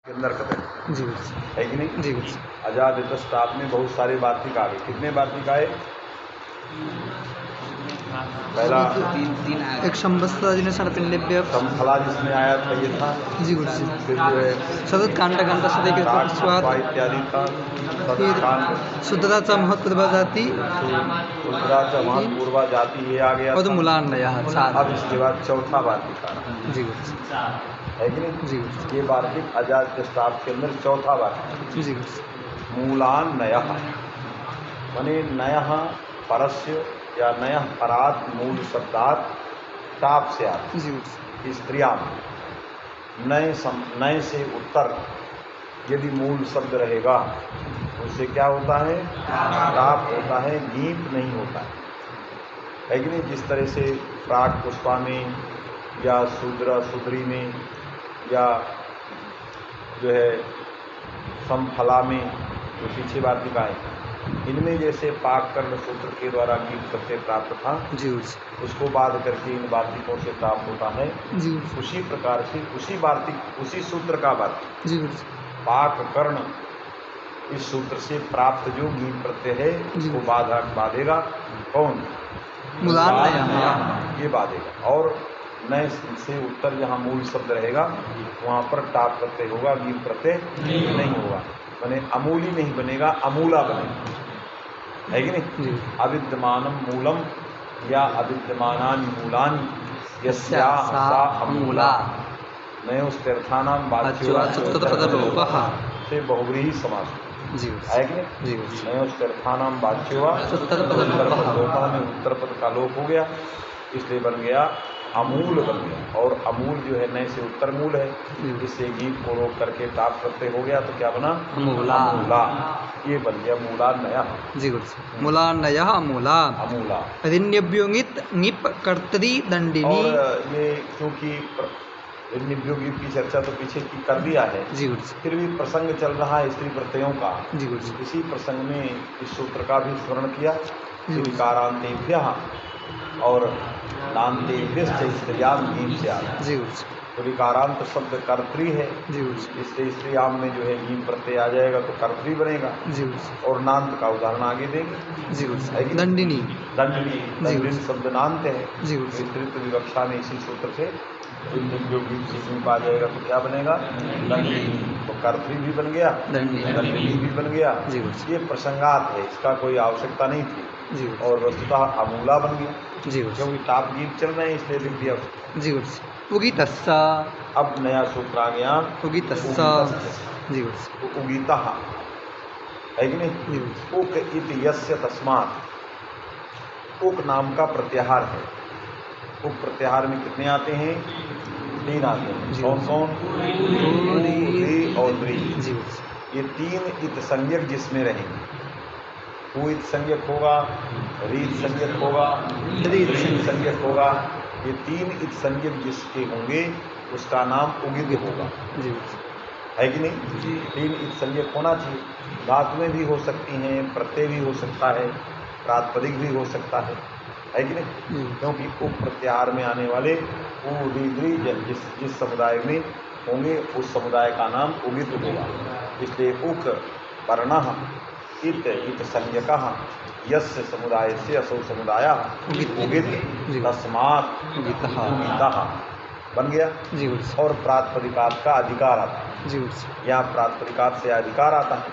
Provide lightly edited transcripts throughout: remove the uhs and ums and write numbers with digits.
के अंदर कथन जी गुरु है कि नहीं? जी गुरु अजादित स्टाप में बहुत सारे वार्तिक आ गए। कितने वार्तिक आए? पहला तीन एक संवत्सर जिन्हें सर्पिंडेभ्य समफला जिसमें आया था ये था। जी गुरु जी फिर जो है सतत कांड कांड सदैव काकपा इत्यादि था। फिर सतकांड शुद्धता महत्व जाति शुद्रा समाज पूर्वा जाति ये आ गया और तो था। मूलान्वय चार। अब इसके बाद चौथा वार्तिक आ रहा जी गुरु है कि नहीं? जी गुरु ये वार्तिक अजादित स्टाप के अंदर चौथा वार्तिक। जी गुरु मूलान्नय माने नय परस्य या नय परात मूल शब्दात टाप से आते। जी गुरु स्त्रियां नय से उत्तर यदि मूल शब्द रहेगा उससे क्या होता है? टाप होता है, गीत नहीं होता है कि नहीं? जिस तरह से प्राक पुष्पा में या शूद्र शूद्री में या जो है समफला में जो पीछे वार्तिकाएं इनमें जैसे पाक कर्ण सूत्र के द्वारा गीत प्रत्यय प्राप्त था, जी उसको बाध करके इन वार्तिकों से प्राप्त होता है। जी उसी प्रकार से उसी वार्तिक उसी सूत्र का वार्तिक जी पाक कर्ण इस सूत्र से प्राप्त जो गीत प्रत्यय है उसको बाधेगा कौन? मूलान्वय ये बाधेगा। और नए से उत्तर जहाँ मूल शब्द रहेगा वहाँ पर टाप प्रत्यय होगा, गीत प्रत्यय नहीं होगा। माने अमूली नहीं बनेगा, अमूला बनेगा, है कि नहीं? अविद्यमानम मूलम या अविद्यमानानि मूलानि यस्या सा अमूला नयोस्तर्थानाम वाच्यो से बहुव्रीहि समास है कि नहीं? नयोस्तर्थानाम वाच्यो में उत्तर पद का लोप हो गया, इसलिए बन गया अमूल बन गया। और अमूल जो है नए से उत्तर मूल है, इससे गीत को रोक करके ताप प्रत्यय हो गया तो क्या बना? अमूला। ये बन गया मूलान्नय। जी मूलान्नय अमूला अमूला ऋण्यभ्योगित निप कर्तरी दंडिनी। और ये क्योंकि ऋण्यभ्योगित की चर्चा तो पीछे की कर दिया है, जी फिर भी प्रसंग चल रहा है स्त्री प्रत्ययों का। जी इसी प्रसंग में इस सूत्र का भी स्मरण किया। विकारांतेभ्य और नान्तेभ्यश्च स्त्रियाम गीम से आता है। तो विकारांत शब्द कर्त्री है, इससे स्त्रियाम में जो है गीम प्रत्यय आ जाएगा तो कर्त्री बनेगा। और नान्त का उदाहरण आगे देंगे। दंडिनी दंडिनी शब्द नान्त है, स्त्रीत्व विवक्षा में इसी सूत्र से आ जाएगा तो क्या बनेगा? दंडिनी। तो कर्त्री भी बन गया, दंडिनी भी बन गया। ये प्रसंगात है, इसका कोई आवश्यकता नहीं थी। और वस्तुतः अमूला बन गया क्योंकि टाप गीत चल रहे हैं, इसलिए लिख दिया। उगितस्सा अब नया सूत्र आ गया उगितस्सा। तो उगीता है कि नहीं? उक इत यस्य तस्मात् उक नाम का प्रत्याहार है। उक प्रत्याहार में कितने आते हैं? 3 आते हैं। कौन कौन? री और द्री। ये 3 इत संज्ञक जिसमें रहेंगे, उ इत संज्ञक होगा, रीत संज्ञक होगा, द्री संज्ञक होगा। ये 3 इत संज्ञक जिसके होंगे उसका नाम उगित होगा, है कि नहीं? 3 इत संज्ञक होना चाहिए। धातु में भी हो सकती हैं, प्रत्यय भी हो सकता है, प्रातिपदिक भी हो सकता है कि नहीं? क्योंकि उप प्रत्याहार में आने वाले जिस समुदाय में होंगे उस समुदाय का नाम उगित होगा। इसलिए उक वर्ण इत संज्ञकः यस्य समुदाय से असौ समुदाय उगित तस्मात् उगितः बन गया। और प्रातिपदिकात का अधिकार आता है, यहाँ प्रातिपदिकात से अधिकार आता है।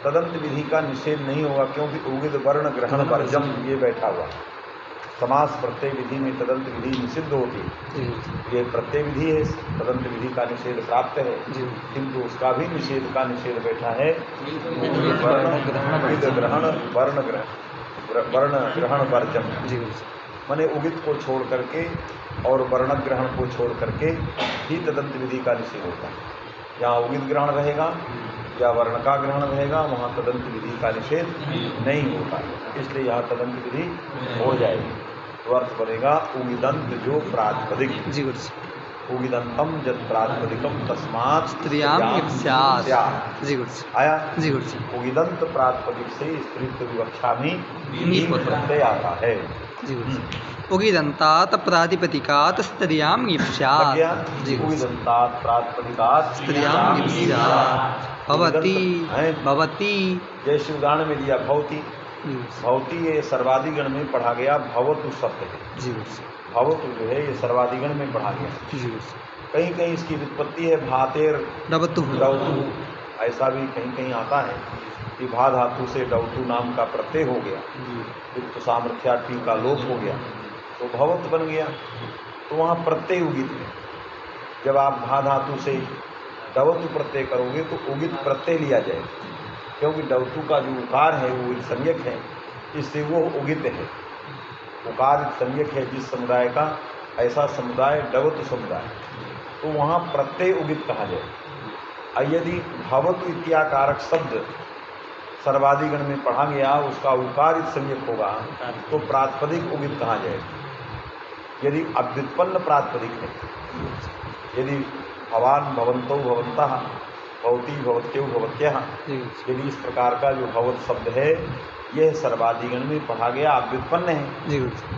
तदंत विधि का निषेध नहीं होगा क्योंकि उगित वर्ण ग्रहण वर्जम ये बैठा हुआ। समास प्रत्यय विधि में तदंत विधि निषिद्ध होती है, ये प्रत्यय विधि है, तदंत विधि का निषेध प्राप्त है, किंतु उसका भी निषेध का निषेध बैठा है। वर्ण ग्रहण वर्जम माने उगित को छोड़ करके और वर्ण ग्रहण को छोड़ करके ही तदंत विधि का निषेध होता है। जहाँ उगित ग्रहण रहेगा या वर्ण का ग्रहण रहेगा वहाँ तदंत विधि का निषेध नहीं होता, इसलिए यहाँ तदंत विधि हो जाएगी। तो अर्थ बनेगा उगिदंत जो प्रातिपदिक, उगिदंतम जद प्रातिपदिकम तस्मात् स्त्रियाम आया। उगिदंत प्रातिपदिक से स्त्रीत्व विवक्षा में प्रत्यय आता है। जी गुरु जी। उगिदंतात प्रातिपदिकात स्त्रियां लग ईप्स्यात्। गया। जी गुरु जी। उगिदंतात प्रातिपदिकात स्त्रियां ईप्स्यात्। भवती हैं। भवती। जैसे उदाहरण में दिया भवती। जी गुरु जी। भवती ये सर्वाधिगण में पढ़ा गया भवतु शब्द है। जी गुरु जी। भवतु जो है ये सर्वाधिगण में पढ़ा गया। जी गुरु जी। कहीं कहीं इसकी व्युत्पत्ति है भातेर डवतु। डवतु, ऐसा भी कहीं कहीं आता है कि भा धातु से डवतु नाम का प्रत्यय हो गया, युक्त सामर्थ्याटी का लोप हो गया तो भवत बन गया। तो वहाँ प्रत्यय उगित है। जब आप भा धातु से डवतु प्रत्यय करोगे तो उगित प्रत्यय लिया जाएगा, क्योंकि डवतु का जो उकार है वो संज्ञक है, इससे वो उगित है। उकार संज्ञक है जिस समुदाय का, ऐसा समुदाय डवतु समुदाय, तो वहाँ प्रत्यय उगित कहा जाए। यदि भवतु इत्याकारक शब्द सर्वाधिगण में पढ़ा गया, उसका उकारित संज्ञक होगा तो प्रातिपदिक उगित कहा जाए। यदि अव्युत्पन्न प्रातिपदिक है, यदि भवान भवंतो भवंतः भवती भवत्यौ भवत्यः, यदि इस प्रकार का जो भवत शब्द है यह सर्वाधिगण में पढ़ा गया अव्युत्पन्न है,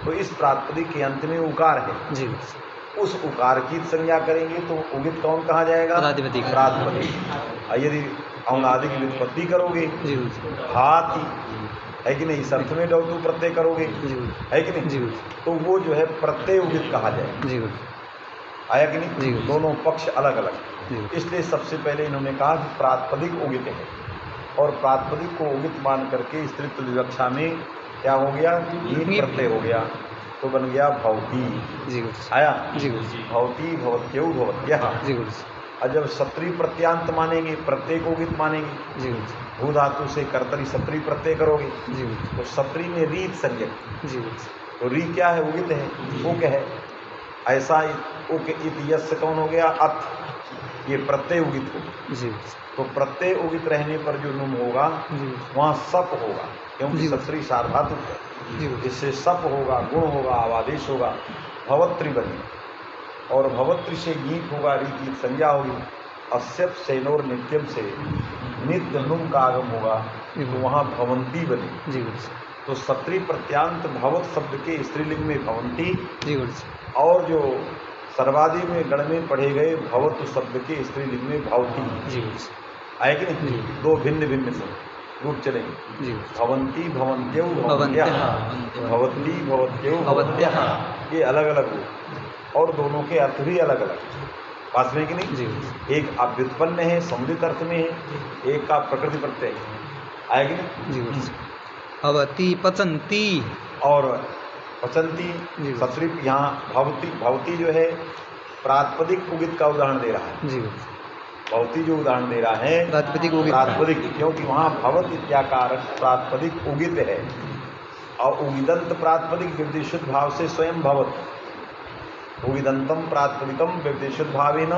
तो इस प्रातिपदिक के अंत में उकार है, उस उकार की संज्ञा करेंगे तो उगित कौन कहा जाएगा? प्रातिपदिक। यदि औनादि की व्युत्पत्ति करोगे हाथी है कि नहीं, इस अर्थ में डवतु प्रत्यय करोगे है कि नहीं, तो वो जो है प्रत्यय उगित कहा जाएगा। आया कि नहीं? दोनों पक्ष अलग अलग। इसलिए सबसे पहले इन्होंने कहा कि प्रातिपदिक उगित है, और प्रातिपदिक को उगित मान करके स्त्रीत्व विवक्षा में क्या हो गया? नीट प्रत्यय हो गया, तो बन गया भवती। आया भवती भवत्यौ भवत्यः। और जब सत्री प्रत्यांत मानेंगे, प्रत्यय को उगित मानेंगे, भू धातु से कर्तरी सत्री प्रत्यय करोगे तो सत्री में रीत संज्ञक, तो री क्या है? उगित है, उक है। ऐसा उक इत यस्य कौन हो गया? अथ, ये प्रत्यय उगित हो। तो प्रत्यय उगित रहने पर जो नुम होगा वहाँ सप होगा, क्योंकि सत्री सार्वधातु है, इससे सप होगा, गुण होगा, आवादेश होगा, भवत्री बनी, और भवत्री से गीत होगा, रीति संज्ञा होगी। अस्यप सेनोर नित्यम से नित्य नुम का आगम होगा तो वहाँ भवंती बनी। तो सत्री प्रत्यांत भवत शब्द के स्त्रीलिंग में भवंती, और जो सर्वादि में गण में पढ़े गए भवत शब्द के स्त्रीलिंग में भवती। आए कि नहीं? दो भिन्न भिन्न से रूप चलेंगे। भवंती भवंत्यौ भवन्त्यः, भवती भवत्यौ भवत्यः, ये अलग अलग रूप, और दोनों के अर्थ भी अलग अलग। पास में कि नहीं? एक अव्युत्पन्न है, समुदित अर्थ में है, एक का प्रकृति प्रत्यय आएगी नहीं? भवती पचंती, और पचंती सत्री। यहाँ भवती, भवती जो है प्रातिपदिक उगित का उदाहरण दे रहा है। भवती जो उदाहरण दे रहा है प्रातिपदिक, क्योंकि वहाँ भवत इत्याकारक प्रातिपदिक उगित है, और उगिदंत प्रातिपदिक विवदिशुद्ध भाव से स्वयं भवत, उगिदंतम प्रातिपदिकम विवदिशुद्ध भावेन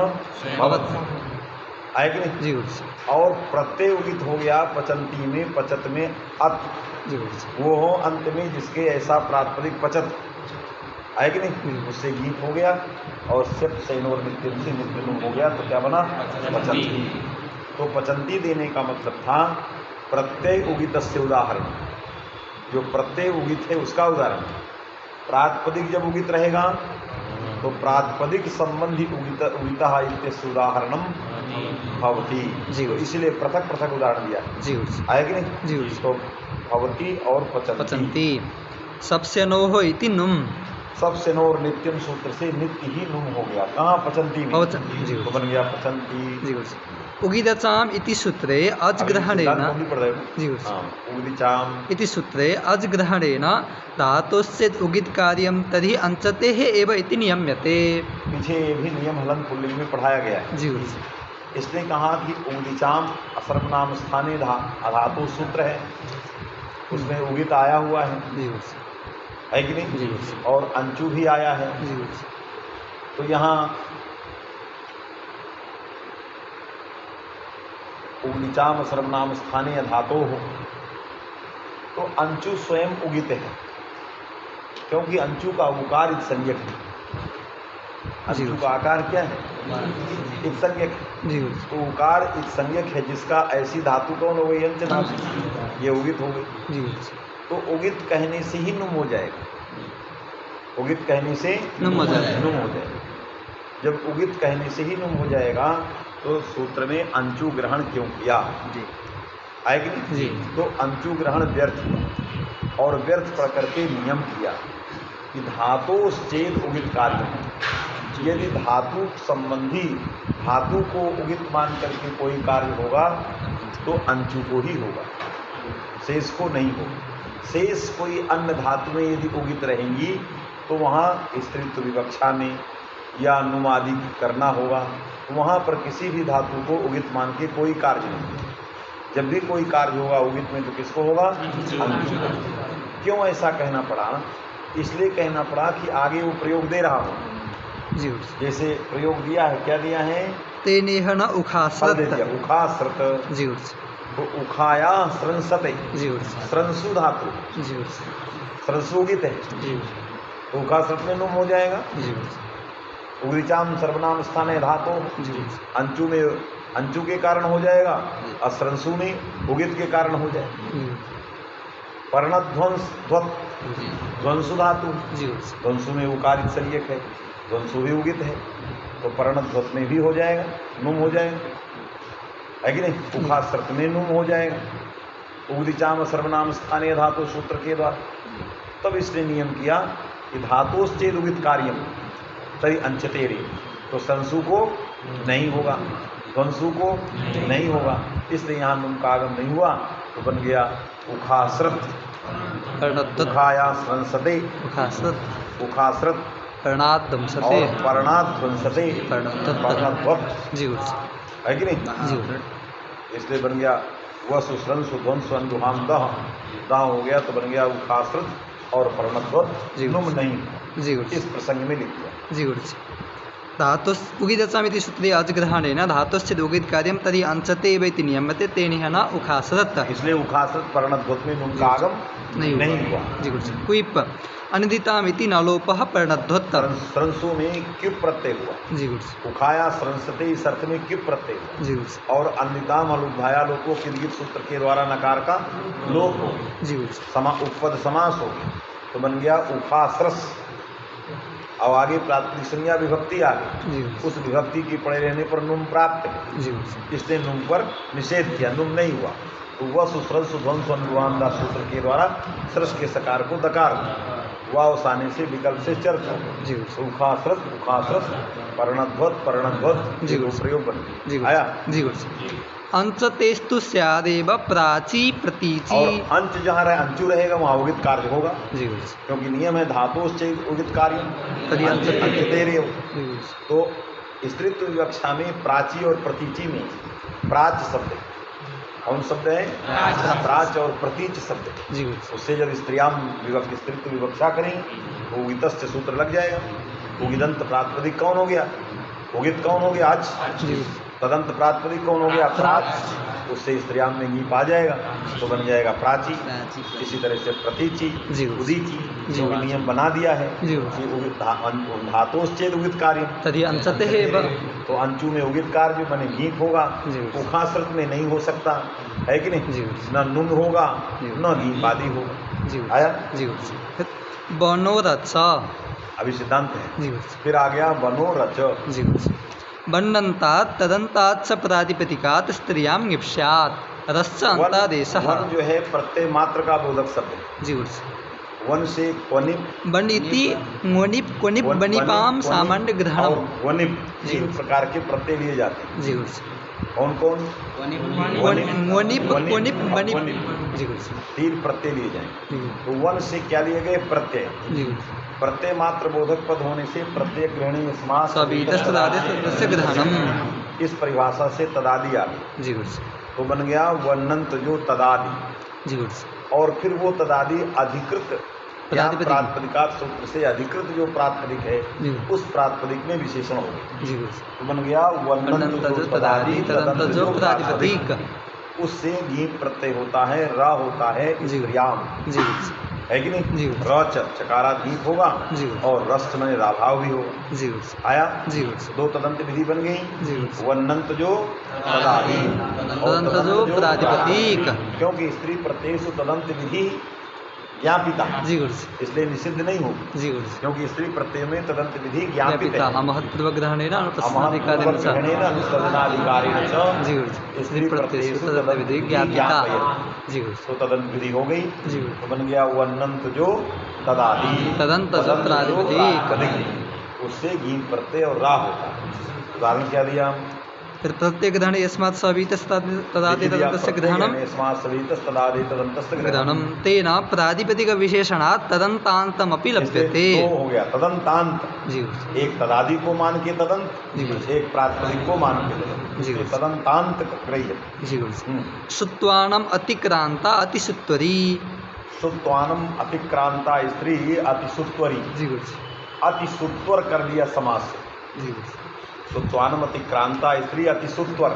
भवत। आए कि नहीं? और प्रत्यय उगित हो गया पचंती में, पचत में अत, वो हो अंत में जिसके ऐसा प्रातिपदिक पचत। आए कि नहीं? उससे गीत हो गया, और सिर्फ सैनोर नित्यम से नित्यनुम हो गया, तो क्या बना? पचंती। तो पचंती देने का मतलब था प्रत्यय उगित से उदाहरण, जो प्रत्यय उगित है उसका उदाहरण। प्रातिपदिक जब उगित रहेगा तो प्रातिपदिक संबंधी उगिता इत्यस्य उदाहरणम भवती। तो इसलिए पृथक पृथक उदाहरण दिया। आया कि नहीं? तो भवती और पचंती। सबसे नो हो इति नुम, सबसे नोर नित्यम सूत्र से नित्य ही नुम हो गया। कहाँ? पचंती में, तो बन गया पचंती। उगिदचाम इति सूत्रे अजग्रहणेन, उगिदचाम इति सूत्रे अजग्रहणेन धातोस्य उगित कार्यम तर्हि अंचते है एव इति नियम्यते। पीछे ये भी नियम हलन पुल्लिंग में पढ़ाया गया है। इसने कहा कि उगिदचाम असर्वनाम स्थाने धातु सूत्र है, उसमें उगित आया हुआ है कि नहीं? और अंचु भी आया है। तो यहाँ उगिचाम सर्वनाम स्थानीय धातो हो, तो अंचु स्वयं उगित है, क्योंकि अंचु का उकार एक संज्ञक है। अंचु का आकार क्या है? एक संज्ञक है। तो उकार एक संज्ञक है जिसका ऐसी धातु कौन हो गई? अंच धातु, ये उगित हो गई। तो उगित कहने से ही नुम हो जाएगा। उगित कहने से नुम हो जाएगा। नुम हो जाएगा। जब उगित कहने से ही नुम हो जाएगा तो सूत्र में अंचु ग्रहण क्यों किया जी है कि नहीं? जी तो अंचु ग्रहण व्यर्थ हुआ और व्यर्थ पढ़ करके नियम किया कि धातोश्चेद उगित कार्य है। यदि धातु संबंधी धातु को उगित मान करके कोई कार्य होगा तो अंचु को ही होगा, शेष को नहीं होगा। शेष कोई अन्य धातु में यदि उगित रहेंगी तो वहाँ स्त्रीत्व विवक्षा में या नुम आदि करना होगा, तो वहाँ पर किसी भी धातु को उगित मान के कोई कार्य नहीं। जब भी कोई कार्य होगा उगित में तो किसको होगा? अंचु को। क्यों ऐसा कहना पड़ा? इसलिए कहना पड़ा कि आगे वो प्रयोग दे रहा हूँ। जी जैसे प्रयोग दिया है, क्या दिया है? तेनेह न फल दे उखासत दिया, उखासृत। जी तो उखाया स्रंसते, जी स्रंसु धातु, जी स्रंसु उगित है जी तो उखासृत में नुम हो जाएगा। जी उग्रिचाम सर्वनाम स्थान है धातु, जी अंचु में अंचु के कारण हो जाएगा और स्रंसु में उगित के कारण हो जाएगा। पर्णध्वंस ध्वत, ध्वंसु धातु, जी ध्वंसु में उकारित संज्ञक है, ध्वंसु भी उगित है तो पर्णध्वत में भी हो जाएगा, नुम हो जाएगा, है कि नहीं? उखासृत में नुम हो जाएगा। उग्रिचाम सर्वनाम स्थानीय धातु सूत्र के द्वारा। तब इसने नियम किया कि धातोश्चेद उगित कार्यम तरी अंचतेरे, तो संसु को नहीं होगा, ध्वंसु को नहीं होगा, इसलिए यहाँ नुम का आगम नहीं हुआ तो बन गया उखासृत। उखाया स्रंसते, उखासत उखासृत पर्णादंसते और पर्णाध्वंसते, पर्णध्वत, जी है कि नहीं? जी इसलिए बन गया वसु स्रंसु ध्वंसु अंधुहाम दह, दाह हो गया तो बन गया उखासृत और पर्णध्वत, नुम नहीं। जी इस प्रसंग में लिख दिया। जी गुरुजी धातुस् उगिदसामिति सूत्रे अजग्रहणेन धातुश्चेद उगित कार्यं तर्हि अंशते एव इति नियम्यते तेनेह न उखासरत्। इसलिए उखासरत पर्णध्वत में नुम का आगम नहीं हुआ। जी गुरुजी क्विप अनिदितामिति न लोपः पर्णध्वत। स्रंसु में क्युप प्रत्यय हुआ। जी गुरुजी उखाया स्रंसते इस अर्थ में क्युप प्रत्यय हुआ। जी गुरुजी और अनिदिताम अलुभाया लोको किलगित सूत्र के द्वारा नकार का लोप हो गया। जी गुरुजी उपपद समास हो गया तो बन गया उखासरस। और आगे प्रातिनिधिक संज्ञा विभक्ति आ गई, उस विभक्ति की पड़े रहने पर नुम प्राप्त है, इसने नुम पर निषेध किया, नुम नहीं हुआ। तो वह सुस्रस ध्वंस अनुवादा सूत्र के द्वारा सरस के सकार को दकार वाव आने से विकल्प से चर्च हो उखासरस उखासरस पर्णध्वत पर्णध्वत प्रयोग बन आया। अंचतेस्तु स्यादेव प्राची प्रतीची। और अंच जहाँ रहे अंचु रहेगा वहाँ उगित कार्य होगा, क्योंकि नियम है धातुश्चेद उगित कार्य अंचतेरे। तो स्त्रीत्व विवक्षा में प्राची और प्रतीची में प्राच शब्द कौन शब्द है? प्राच और प्रतीच शब्द। उससे जब स्त्रियाम विभक्त स्त्रीत्व विवक्षा करेंगे तो उगितस्य सूत्र लग जाएगा। उगिदंत प्रातिपदिक कौन हो गया? उगित कौन हो गया? आज। तदंत प्रातिपदिक कौन हो गया? प्राच। उससे स्त्रियाम में नीप आ जाएगा तो बन जाएगा प्राची। इसी तरह से प्रतीची उदीची जो नियम बना दिया है कि धातोश्चेद उगित कार्य तभी अंशते है, तो अंचु में उगित कार्य बने गीत होगा, उखासृत में नहीं हो सकता है कि नहीं? न नुन होगा न गीत आदि होगा। आया बनोरच अभी सिद्धांत है। फिर आ गया बनोरच। बन्नन्तात् तदन्तात् च प्रातिपदिकात् स्त्रियां निप्स्यात् रस्य अन्तादेशः। वन जो है प्रत्यय मात्र का बोधक शब्द है। जी वन से क्वनिप बनिति ङनिप क्वनिप बनिपाम सामान्य ग्रहणम वनिप तीन प्रकार के प्रत्यय लिए जाते हैं। जी कौन कौन? ङनिप क्वनिप बनिप। जी तीन प्रत्यय लिए जाएंगे। तो वन से क्या लिए गए? प्रत्यय। प्रत्यय मात्र बोधक पद होने से प्रत्यय ग्रहणीय समास ग्रहणम इस परिभाषा से तदादि आ गई। जी तो बन गया वनंत जो तदादि। जी और फिर वो तदादि अधिकृत प्रातिपदिका सूत्र से अधिकृत जो प्रातिपदिक है उस प्रातिपदिक में विशेषण हो गया। तो बन गया वनंत जो तदादि तदंत जो प्रातिपदिक। उससे गीत प्रत्यय होता है, रा होता है स्त्रियाम है कि नहीं? रच चकारा दीप होगा और रस्त में राभाव भी होगा। आया दो तदंत विधि बन गई। वनंत जो तदादि और तदंत जो प्रातिपदिक। क्योंकि स्त्री प्रत्यय तदंत विधि ज्ञापिता, जी गुरु जी, इसलिए निषिद्ध नहीं होगी, जी गुरु जी। क्योंकि स्त्री प्रत्यय में तदंत विधि ज्ञापित है। अमहत्पूर्वग्रहणेन अनुपस्थिताधिकारेण च। अमहत्पूर्वग्रहणेन अनुसर्जनाधिकारेण च जी गुरु जी। स्त्री प्रत्ययेषु तदंत विधि ज्ञापयति। जी गुरु जी। तो तदंत विधि हो गई, जी गुरु। तो बन गया वन्नंत जो तदादि, तदंत जो प्रातिपदिक, प्रातिपदिक, उससे गीन प्रत्यय और रा होता है। उदाहरण क्या दिया? फिर प्रत्यग्रहणे यस्मात् सवितस्तदादि तदन्तस्य ग्रहणम् ग्रहणं तेन प्रातिपदिकविशेषणात् तदन्तान्तमपि लभ्यते। दो हो गया तदंतांत, जी एक तदादि को मान के तदंत, जी गुरु जी। एक प्रातिपदिक को मान के तदंत, जी गुरु। तदंतांत ग्रह्य। जी गुरु जी। सुत्वानम अतिक्रांता अतिसुत्वरी, सुत्वानम अतिक्रांता स्त्री अतिसुत्वरी, जी गुरु जी। अतिसुत्वर कर दिया समास से। जी गुरु जी। सुत्वानम अतिक्रांता स्त्री अतिसुत्वर,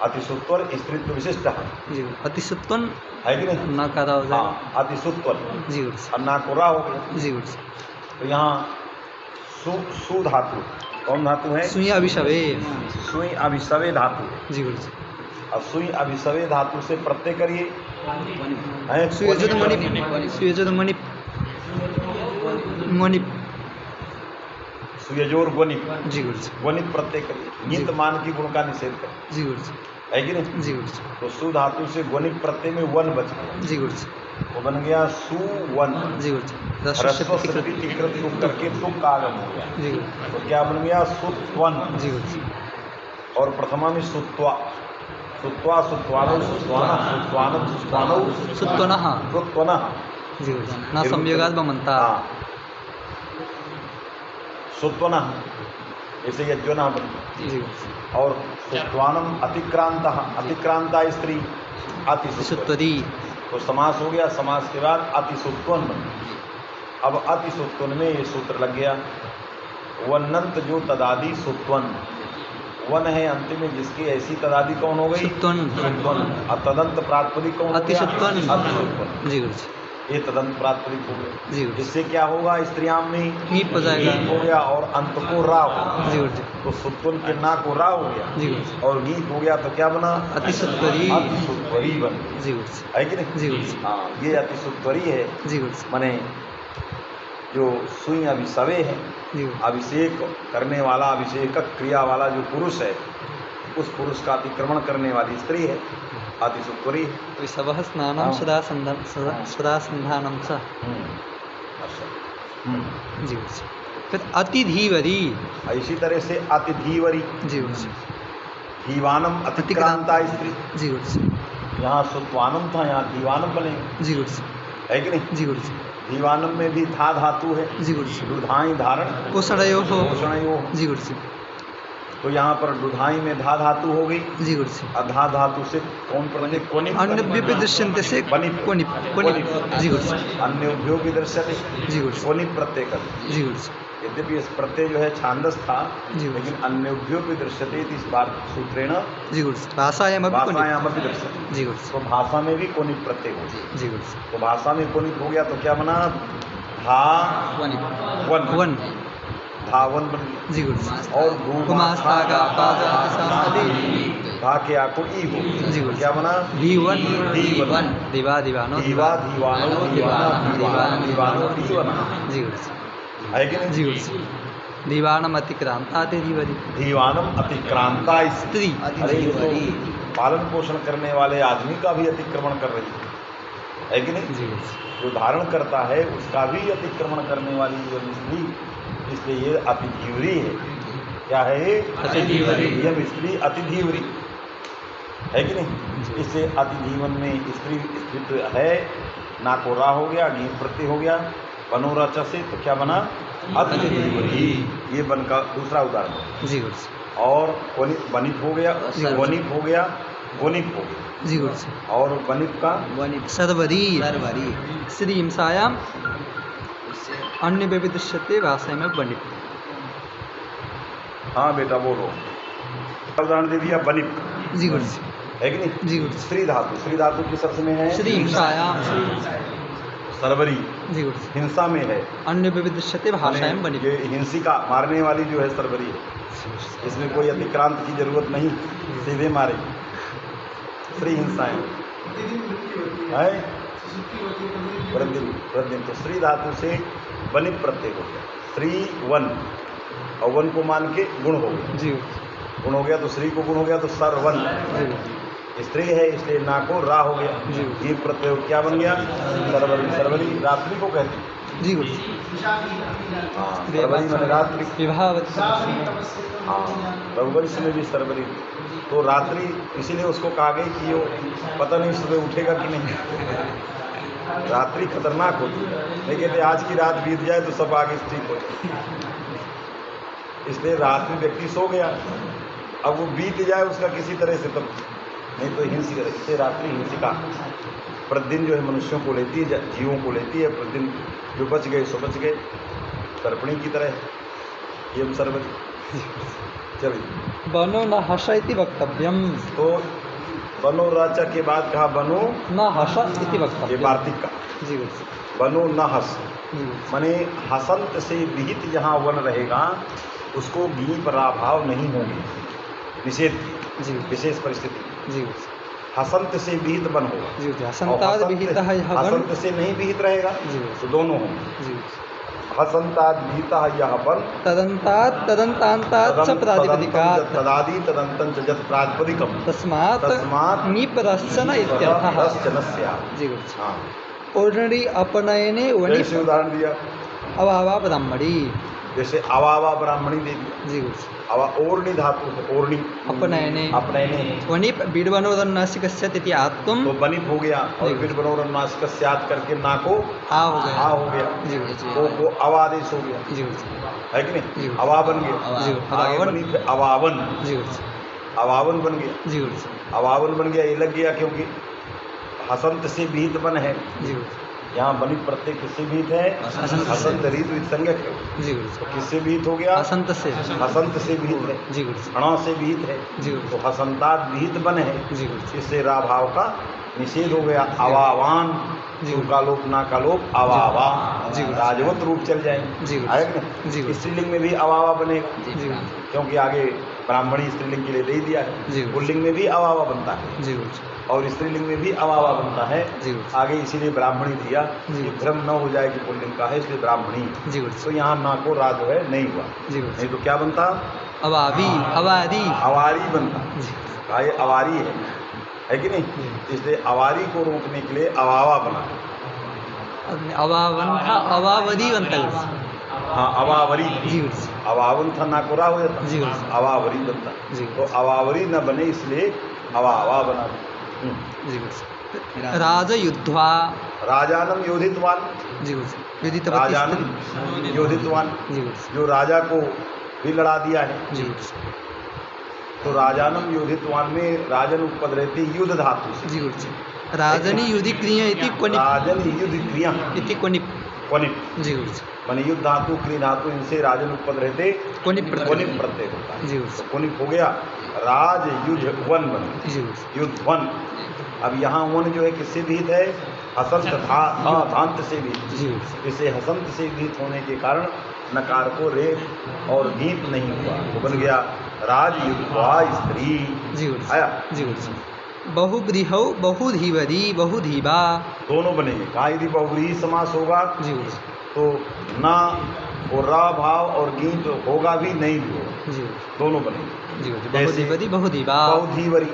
अतिसुत्वर स्त्रीत्व विशिष्ट जी गुरु। अतिसुत्वन है कि नहीं? न करा हो जाए। हाँ, अतिसुत्वर, जी गुरु जी। अन्ना को रा हो गया। जी गुरु जी। तो यहाँ सु धातु, कौन धातु है? सुई अभिशवे, सुई अभिसवे धातु है। जी गुरु जी। अब सुई अभिसवे धातु से प्रत्यय करिए, सुयजुत मणि, सुयजुत मणि, मणि, सुयजोर ग्वनित, जी गुरु जी। ग्वनित प्रत्यय करिए, नित मान की गुण का निषेध करिए, जी गुरु जी। है कि नहीं? जी गुरु जी। तो सु धातु से ग्वनित प्रत्यय में वन बच गया, जी गुरु जी। वो बन गया सुवन। जी गुरु जी। ह्रस्व प्रतिकृत तुक करके तुक का आगम हो गया, जी गुरु। तो क्या बन गया? सुत्वन। जी गुरु जी। और प्रथमा में सुत्वा, सुत्वा सुत्वानौ सुत्वाना सुत्वानम सुत्वानौ सुत्वनः, सुत्वनः। जी गुरु जी। न संयोगात् बमन्ता, हाँ, सुत्वनः, ऐसे यज्ञना बन गया। जी गुरु जी। और सुत्वानम अतिक्रांता, अतिक्रांता स्त्री अतिसुत्वरी, सुत्वरी, तो समास हो गया। समास के बाद अतिसुत्वन बन गया। अब अतिसुत्वन में ये सूत्र लग गया, वन्नंत जो तदादि सुत्वन, वन है अंतिम में जिसकी ऐसी तदादि कौन हो गई? सुत्वन, सुत्वन। और तदंत प्रातिपदिक कौन हो गया? अतिसुत्वन, अतिसुत्वन। जी गुरु जी। ये तदंत प्रातिपदिक हो गया। जी गुरु जी। इससे क्या होगा? स्त्रियाम में हीप हो जाएगा, हीप हो गया और अंत को रा होगा। जी गुरु जी। तो सुत्वन के ना को रा हो गया, जी गुरु जी। और नीप हो गया, तो क्या बना? अतिसुत्वरी, अतिसुत्वरी बन गई, जी गुरु जी। है कि नहीं? जी गुरु जी। हाँ, ये अतिसुत्वरी है, जी गुरु जी। माने जो सुई अभिसवे है, जी गुरु। अभिषेक करने वाला, अभिषेक क्रिया वाला जो पुरुष है, उस पुरुष का अतिक्रमण करने वाली स्त्री है, अतिसुत्वरी है। विषवः स्नानं हाँ। सदा संधानं च। अच्छा। जी गुरु जी। फिर अतिधीवरी, इसी तरह से अतिधीवरी, जी गुरु जी। धीवानम अतिक्रांता स्त्री, जी गुरु जी। यहाँ सुत्वानम था, यहाँ धीवानम बनेगा, जी गुरु जी। है कि नहीं? जी गुरु जी। धीवानम में भी धा धातु है, जी गुरु जी। दुधाई धारण पोषणयोः, पोषणयोः। जी गुरु जी। तो यहाँ पर दुधाई में धा धातु हो गई, जी गुरु जी। अधा धातु से कौन प्रत्यय? कोनिप। अन्यभ्यपि दृश्यन्ते से वनिप। कोनिप, कोनिप, जी गुरु जी। अन्योभ्यो भी दृश्यते, जी गुरु जी। कोनिप प्रत्यय कर। जी गुरु जी। यद्यपि इस प्रत्यय जो है छांदस था, जी गुरु जी। लेकिन अन्योभ्यो भी दृश्यते इस बार सूत्रेण जी गुरु जी। भाषायामपि कोनिप, भाषायामपि दृश्यते। जी गुरु जी। तो भाषा में भी कोनिप प्रत्यय हो गया। जी गुरु जी। तो भाषा में कोनिप हो गया, तो क्या बना? धा वन, वन, धावन बन गया। जी गुरु जी। और गुमास्ता का धा के आको ई हो, जी गुरु जी। क्या बना? धीवन, धीवन। दिवा दिवानो, धीवा धीवानो धीवाना धीवाना धीवानो धीवना, जी गुरु जी। है कि नहीं? जी गुरु जी। दीवानम अतिक्रांता धीवरी, धीवानम अतिक्रांता स्त्री, अरे ये तो पालन पोषण करने वाले आदमी का भी अतिक्रमण कर रही है कि नहीं? जी गुरु जी। जो धारण करता है उसका भी अतिक्रमण करने वाली जो स्त्री, इसलिए ये अतिधीवरी है। क्या है ये? अतिधीवरी। यह स्त्री अतिधीवरी है कि नहीं? इससे अतिधीवन में स्त्री स्त्रीत्व है, ना को रा हो गया, नी प्रत्यय हो गया, बनोरा च से, तो क्या बना? अतिधीवरी। ये बन का दूसरा उदाहरण। जी गुरु जी। और वनित हो गया, वनित हो गया, वनित हो गया, जी गुरु जी। और वनित का सर्वरी, श्री हिंसायाम अन्य व्यपि दृश्यते भाषा में वनित। हाँ बेटा बोलो, उदाहरण दे दिया वनित का, जी गुरु जी। है कि नहीं? जी गुरु जी। स्त्री धातु किस अर्थ में है? श्री हिंसायाम, सर्वरी जी गुरु जी। हिंसा में है, अन्य व्यपि दृश्यते भाषा में वनित। ये हिंसिका मारने वाली जो है सर्वरी है, इसमें कोई अतिक्रांत की जरूरत नहीं, सीधे मारे। श्री हिंसाएं है प्रद्युम्न प्रद्युम्न, तो श्री धातु से वनित प्रत्यय हो गया, श्री वन, और वन को मान के गुण हो गया, जी गुण हो गया तो श्री को गुण हो गया तो सरवन, स्त्री है इसलिए ना को रा हो गया, ये प्रत्यय क्या बन गया, सरवरी। सरवरी रात्रि को कहते हैं जी गुरु। हाँ, सरवरी मैंने रात्रि, विवाहवत। हाँ, रघुवंश में भी सरवरी, तो रात्रि इसीलिए उसको कहा गई कि वो पता नहीं सुबह उठेगा कि नहीं। रात्रि खतरनाक होती है, नहीं कहते आज की रात बीत जाए तो सब आगे ठीक हो जाए, इसलिए रात में व्यक्ति सो गया, अब वो बीत जाए उसका किसी तरह से, तब नहीं तो हिंसिका, इससे रात्रि हिंसिका। प्रतिदिन जो है मनुष्यों को लेती है, जीवों को लेती है, प्रतिदिन जो बच गए सो बच गए, सर्पणी की तरह ये सर्वरी। चलिए, बनो न हस इति वक्तव्यम, तो बनो राचा के बाद कहा बनो न हस इति ये वक्तव्यम। वार्तिक का, जी गुरु। बनो न हस जी माने हसंत से विहित जहाँ वन रहेगा उसको गी पराभाव नहीं होंगे, निषेध की जी विशेष परिस्थिति। जी गुरु। हसंत से विहित वन होगा, जी गुरु। और हसंताद विहितः यः वन। हसंत से नहीं विहित रहेगा जी तो दोनों होंगे। जी। हसंताद विहितः यः वन, तदंतात् तदंतांतात् च प्रातिपदिकात्, तदादि तदंतं च यत् प्रातिपदिकम् तस्मात् तस्मात् निपरश्चन इत्यर्थः। रश्चन स्यात्। जी गुरु। हाँ, ओर्णि अपनयने वनि जैसे उदाहरण दिया, अभावा ब्राह्मणी। जैसे अवावा ब्राह्मणी दे दिया, जी गुरु। अवा ओर्णि धातु है, ओर्णि अपनयने अपनयने वनि बीडवनोदन्नासिकस्य इति आत्म तो बनित हो गया, और फिर बनोरन्नासिक स्यात् करके ना को आ हो गया। आ हो गया, जी गुरु। वो अवादेश हो गया, जी गुरु। है कि जी। नहीं, अवा बन गया, जी आगे अवावन। बनी फिर अवावन, जी गुरु। अवावन बन गया, जी गुरु। अवावन बन गया, ये लग गया क्योंकि हसंत से विहित बन है, जी गुरु। यहाँ बनित प्रत्यय किससे विहित है, हसंत से। हसंत रीत विसंगत है, जी गुरु। तो किससे विहित हो गया, हसंत से। हसंत से विहित है, जी गुरु। क्षणों से विहित है, जी गुरु। तो हसंताद विहित बन है, जी गुरु। इससे राभाव का निषेध हो गया। अवावान, जी। सु का लोप ना का लोप, अवावा, जी। राजवत रूप चल जाएंगे, जी। आएगा जी। ना, स्त्रीलिंग में भी अवावा बनेगा, जी गुरु। क्योंकि आगे ब्राह्मणी स्त्रीलिंग के लिए दे ही दिया जी। है, पुल्लिंग में भी अवावा बनता है जी गुरु। और स्त्रीलिंग में भी अवावा बनता है, जी। आगे इसीलिए ब्राह्मणी दिया जी। कि भ्रम न हो जाए कि पुल्लिंग का है, इसलिए ब्राह्मणी। जी गुरु। तो यहाँ ना को रा जो है नहीं हुआ, जी गुरु। नहीं तो क्या बनता, अवावी अवादी। अवारी बनता, जी। कहा ये अवारी है कि नहीं, इसलिए अवारी को रोकने के लिए अवावा बना, अवावन था अवावदी बनता है। हाँ अवावरी, जी गुरु। अवावन था ना कोरा हो जाता, जी। अवावरी बनता, जी। तो अवावरी न बने इसलिए अवावा बना। जी गुरु। राजयुद्ध्वा। राजानम योधितवान, जी गुरु। युदितवती स्त्री। राजानम योधितवान, जी गुरु। जो राजा को भी लड़ा दिया है, जी गुरु। तो राजानम योधितवान में राजन उपपद रहती है युद्ध धातु से, जी गुरु। राजनी युधि क्रिया इति क्वनि राजन युद्ध क्रिया इति क्वनि। क्वनित, जी गुरु। माने युद्ध धातु क्रिय धातु इनसे राजन उपपद रहते क्वनित प्रत्यय। क्वनित प्रत्यय होता है, जी गुरु। तो क्वनित हो गया, राज युद्ध वन बन, जी गुरु। युद्ध वन। अब यहाँ वन जो है किससे विहित है, हसंत धांत से विहित, जी गुरु। इसे हसंत से विहित होने के कारण नकार को रेप और गीत नहीं हुआ, तो बन गया राजयुद्धा स्त्री। जी गुरु। आया, जी गुरु। बहुब्रीहौ बहुधीवरी बहुधीवा। दोनों बनेंगे, कहाँ यदि बहुव्रीहि समास होगा जी गुरु। तो ना और रा भाव और गीत होगा भी नहीं भी होगा, जी गुरु। दोनों बनेंगे। जी गुरु। जैसे बहुधीवरी बहुधीवा। बहुधीवरी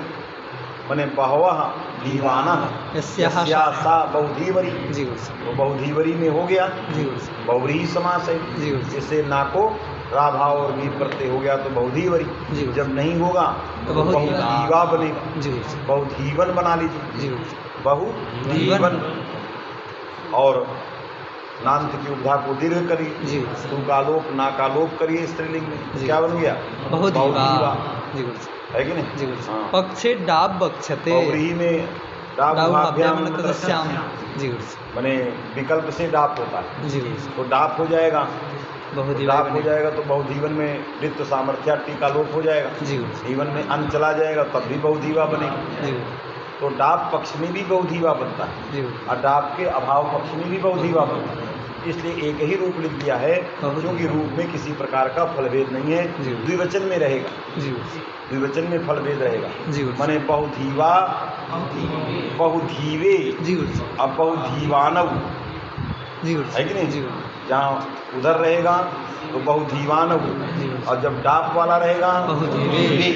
मने बहवः दीवाना, यस्याः सा बहुधीवरी, जी गुरु। तो बहुधीवरी में हो गया, जी गुरु। बहुव्रीहि समास है, जी गुरु। इससे ना को रा भाव और गीत प्रत्यय हो गया तो बहुधीवरी, जी। जब नहीं होगा तो तो बहुधीवा बहुधीवा बनेगा, जी गुरु। बहुधीवन बना लीजिए, जी गुरु। बहुधीवन, और नान्त की उपधा को दीर्घ करिए, जी। तू का लोप ना का लोप करिए स्त्रीलिंग में, जी। क्या बन गया, बहुधीवा। जी गुरु। है कि नहीं, जी गुरु। हाँ। पक्षे डाब बक्षते। बहुव्रीहि में डाभ्याम डाभ्याम। जी गुरु। माने विकल्प से डाप होता है, जी गुरु। तो डाप हो जाएगा, बहुधीवा डाप हो बने। जाएगा तो बहुधीवन में रिक्त सामर्थ्या टीका लोप हो जाएगा, जी गुरु। जीवन में अन चला जाएगा तब भी बहुधीवा बनेगा, जी गुरु। तो डाप पक्ष में भी बहुधीवा बनता है जी गुरु। और डाप के अभाव पक्ष में भी बहुधीवा बनता है, इसलिए एक ही रूप लिख दिया है, क्योंकि रूप में किसी प्रकार का फलभेद नहीं है, द्विवचन में रहेगा, द्विवचन में फलभेद रहेगा। माने बहुधीवा, बहुधीवे, अब बहुधीवानव है कि नहीं? जहाँ उधर रहेगा तो बहुधीवानव, और जब डाप वाला रहेगा बहुधीवे,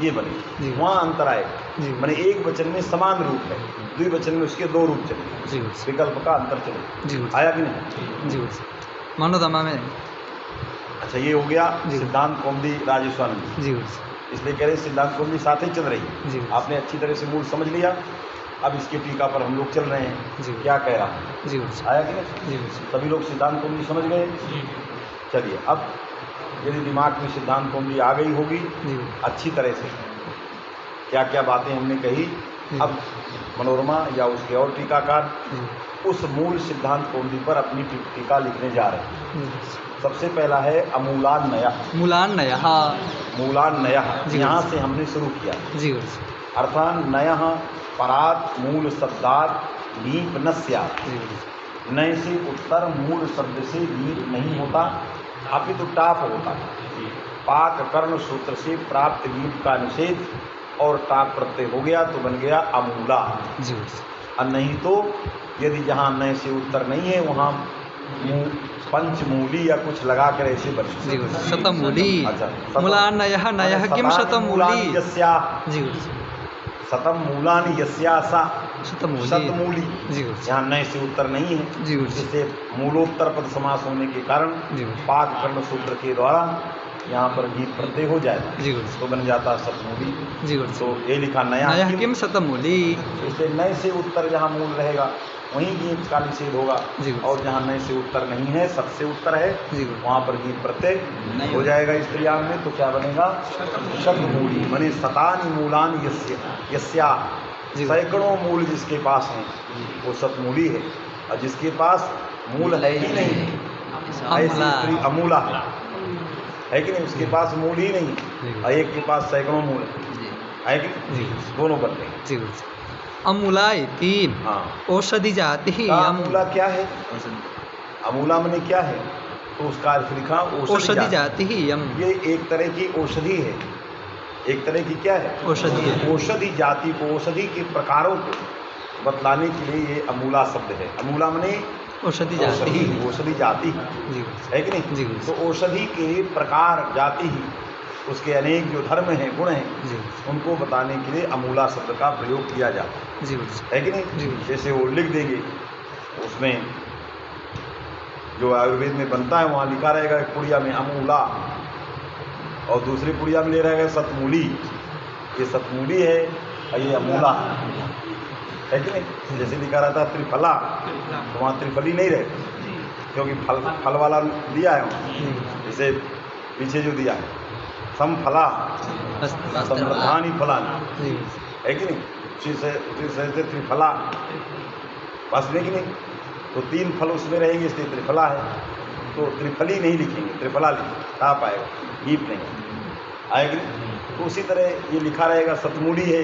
ये बने, वहाँ अंतर आएगा। माने एक वचन में समान रूप है, द्विवचन में उसके दो रूप चले, विकल्प का अंतर चले। आया कि नहीं? मनोरमा में। अच्छा, ये हो गया सिद्धांत कौमुदी राजस्वानंद। इसलिए कह रहे सिद्धांत कौमुदी साथ ही चल रही है। आपने अच्छी तरह से मूल समझ लिया, अब इसके टीका पर हम लोग चल रहे हैं, क्या कह रहा है। आया कि नहीं? सभी लोग सिद्धांत कौमुदी समझ गए। चलिए, अब यदि दिमाग में सिद्धांत कौमुदी आ गई होगी अच्छी तरह से, क्या क्या बातें हमने कही, अब मनोरमा या उसके और टीकाकार उस मूल सिद्धांत कौमुदी पर अपनी टीका लिखने जा रहे हैं। सबसे पहला है अमूलान्नयः। मूलान्नयः, मूलान्नयः, यहाँ से हमने शुरू किया। अर्थात नयः परात् मूल शब्दात् लीप न स्यात्। नय से उत्तर मूल शब्द से लीप नहीं होता, अपितु टाप होता है। पाक कर्ण सूत्र से प्राप्त लीप का निषेध और टाप प्रत्यय हो गया तो बन गया अमूला। और नहीं तो यदि जहाँ नय से उत्तर नहीं है वहाँ पंचमूली या कुछ लगा कर ऐसे बने। शतमूली। अच्छा, मूलान्नयः नयः किम शतमूली। शतम मूलानि यस्यासा शतमूली। शतमूली, यहाँ नय से उत्तर नहीं है, जिससे मूलोत्तर पद समास होने के कारण पाक कर्ण सूत्र के द्वारा यहाँ पर गीत प्रत्यय हो जाएगा तो बन जाता है शतमूली। तो ये लिखा नया किम शतमूली। इसलिए नय से उत्तर जहाँ मूल रहेगा वहीं गीत का निषेध होगा, और जहाँ नय से उत्तर नहीं है, सत से उत्तर है, वहाँ पर गीत प्रत्यय हो जाएगा स्त्रियां में। तो क्या बनेगा? शतमूली। माने शतानि मूलानि यस्या, सैकड़ों मूल जिसके पास हैं वो शतमूली है, और जिसके पास मूल है ही नहीं ऐसी स्त्री अमूला है कि नहीं? उसके पास मूल ही नहीं, और एक के पास सैकड़ों मूल है कि नहीं? दोनों बनते हैं। अमूला इति औषधि जाति। अमूला क्या है? अमूला माने क्या है? तो उसका अर्थ लिखा औषधि जाति। ये एक तरह की औषधि है, एक तरह की क्या है? औषधि। औषधि जाति को, औषधि के प्रकारों को बतलाने के लिए ये अमूला शब्द है। अमूला माने औषधि जाति, औषधि जाति है कि नहीं? तो औषधि के प्रकार जाति ही, उसके अनेक जो धर्म हैं, गुण हैं, उनको बताने के लिए अमूला शब्द का प्रयोग किया जाता है कि नहीं? जैसे वो लिख देंगे उसमें जो आयुर्वेद में बनता है वहाँ लिखा रहेगा एक पुड़िया में अमूला, और दूसरी पुड़िया में ले रहेगा शतमूली। ये शतमूली है और ये अमूला है कि नहीं? जैसे लिखा रहता है त्रिफला, तो वहाँ त्रिफली नहीं रहे, क्योंकि फल वाला दिया है वहाँ। जैसे पीछे जो दिया है समफला समृद्धानि फलानि है कि नहीं? उसी से त्रिफला बस में कि नहीं? तो तीन फल उसमें रहेंगे इसलिए त्रिफला है, तो त्रिफली नहीं लिखेंगे, त्रिफला लिखेंगे, आ पाएगा, गीप नहीं आएगी। तो उसी तरह ये लिखा रहेगा शतमूली है,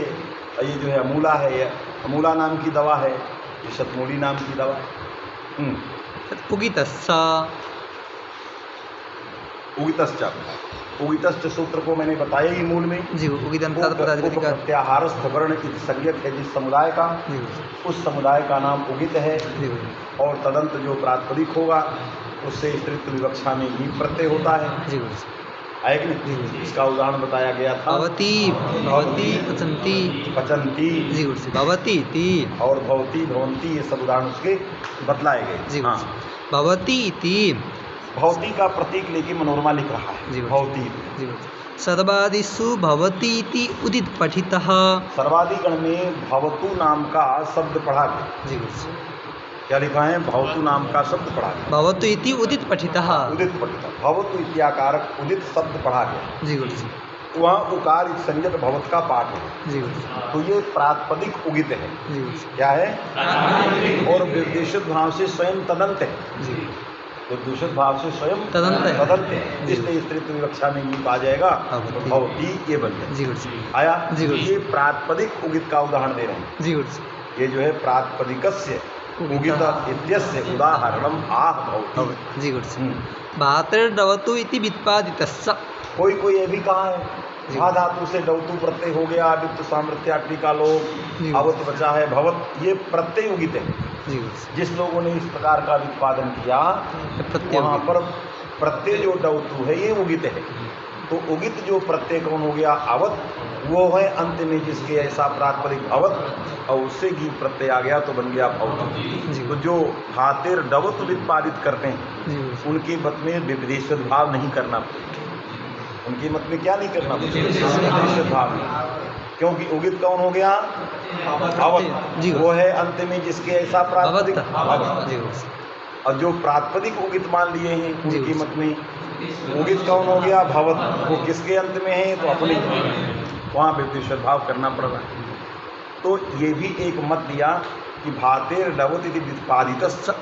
और ये जो है अमूला है, ये अमूला नाम की दवा है, ये शतमूली नाम की दवा। उगितश्च सूत्र को मैंने बताया ही मूल में जी। प्रत्याहारस्थ वर्ण संज्ञक है जिस समुदाय का, उस समुदाय का नाम उगित है, और तदंत जो प्रातिपदिक होगा उससे स्त्रीत्व विवक्षा में ही प्रत्यय होता है। आए कि नहीं? इसका उदाहरण बताया गया था भवती, भवती, पचंती, पचंती जी, भवती ती, और भवती, भवंती, ये सब उदाहरण उसके बतलाए गए जी। हाँ, भवती ती, भवती का प्रतीक लेके मनोरमा लिख रहा है भवती। सर्वादिषु भवती इति उदित पठितः। सर्वादिगण में भवतु नाम का शब्द पढ़ा गया जी। क्या लिखा है? भवतु नाम का शब्द पढ़ा गया। भवतु इति उदित पठितः। उदित पठितः, भवतु इत्याकारक उदित शब्द पढ़ा गया जी गुरु जी। वहाँ उकार संज्ञक भवत का पाठ है जी गुरु जी। तो ये प्रातिपदिक उगित है जी गुरु जी। क्या है? और विदेशित भाव से स्वयं तदंत है जी। विदेशित भाव से स्वयं तदंत है, इसलिए स्त्रीत्व विवक्षा में ये आ जाएगा भवती, ये बन जाए जी गुरु जी। आया जी। ये प्रातिपदिक उगित का उदाहरण दे रहे हैं जी गुरु जी। ये जो है प्रातिपदिकस्य उगित इत्यस्य उदाहरणम आह भवति। जी गुरुजी। भातिर्डवतु इति व्युत्पादितस्य। कोई ये भी कहा है भा धातु से डवतु प्रत्यय हो गया, वित्त सामर्थ्याटि का लोग अवत बचा है भवत, ये प्रत्यय उगित है। जिस लोगों ने इस प्रकार का उत्पादन किया वहाँ पर प्रत्यय जो डवतु है ये उगित है। तो उगित जो प्रत्यय कौन हो गया अवत, वो है अंत में जिसके ऐसा प्रातिपदिक अवत और उससे गी प्रत्यय आ गया तो बन गया भवत। तो जो भातिर डवत उत्पादित करते हैं उनके मत में विपरीत भाव नहीं करना पड़ेगा। उनके मत में क्या नहीं करना पड़ेगा, विपरीत भाव नहीं, क्योंकि उगित कौन हो गया अवत, वो है अंत में जिसके ऐसा प्रातिपदिक अवत। और जो प्रातिपदिक उगित मान लिए हैं उनकी मत में उगित कौन हो गया भवत, वो किसके अंत में है तो अपने, वहाँ विपरीत भाव करना पड़ रहा है। तो ये भी एक मत दिया कि भातेर डवत इति व्युत्पादितस्य,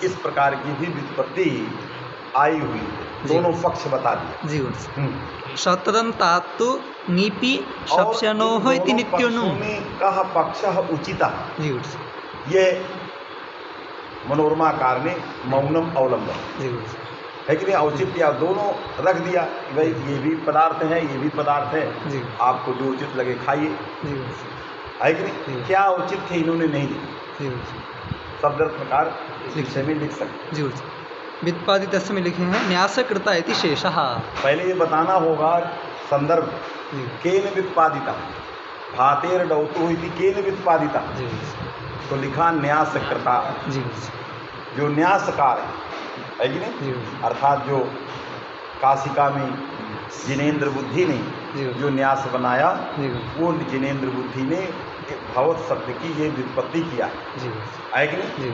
इस प्रकार की भी व्युत्पत्ति आई हुई है। दोनों पक्ष बता दिए। शतरं तातु नीपि शप्स्यनोः इति नित्योनु कह पक्ष उचिता, ये मनोरमाकार ने मौनम अवलंबन है कि नहीं, औचित्य दोनों रख दिया कि भाई ये भी पदार्थ है ये भी पदार्थ है, आपको जो उचित लगे खाइए, है कि नहीं। क्या औचित्य इन्होंने नहीं दिया, शब्द प्रकार इस विषय में लिख सकते। व्युत्पादित में लिखे हैं न्यासकृता इति शेषः। पहले ये बताना होगा संदर्भ, केन व्युत्पादिता, भातेर डवतु इति केन व्युत्पादिता, तो लिखा न्यासकृता, जो न्यासकार है कि नहीं, अर्थात जो काशिका में जिनेन्द्र बुद्धि ने जो न्यास बनाया वो जिनेन्द्र बुद्धि ने भवत शब्द की ये व्युत्पत्ति किया है कि नहीं।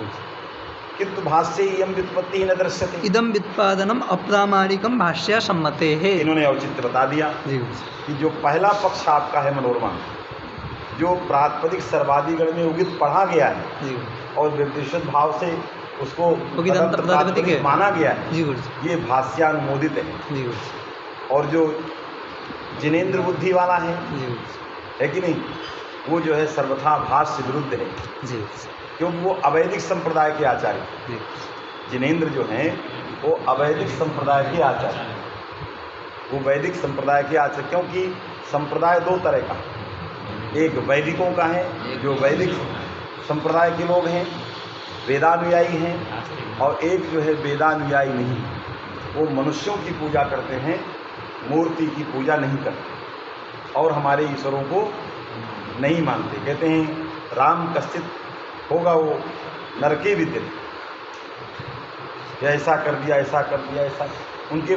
किंतु भाष्ये इयं व्युत्पत्ति न दृश्यते, इदं व्युत्पादनम अप्रामाणिकम भाष्य सम्मते है। इन्होंने औचित्य बता दिया कि जो पहला पक्ष आपका है मनोरमा, जो प्रातिपदिक सर्वादिगण में उगित पढ़ा गया है और विपरीत भाव से उसको माना गया है, ये भाष्यानुमोदित है। और जो जिनेन्द्र बुद्धि वाला है कि नहीं, वो जो है सर्वथा भाष्य विरुद्ध है, क्योंकि वो अवैदिक संप्रदाय के आचार्य, जिनेन्द्र जो हैं वो अवैदिक संप्रदाय के आचार्य, वो वैदिक संप्रदाय के आचार्य, क्योंकि संप्रदाय दो तरह का, एक वैदिकों का है जो वैदिक संप्रदाय के लोग हैं, वेदानुयायी हैं, और एक जो है वेदानुयायी नहीं, वो मनुष्यों की पूजा करते हैं, मूर्ति की पूजा नहीं करते और हमारे ईश्वरों को नहीं मानते। कहते हैं राम कश्चित होगा वो नरके विद्यते, ऐसा कर दिया ऐसा कर दिया ऐसा, उनके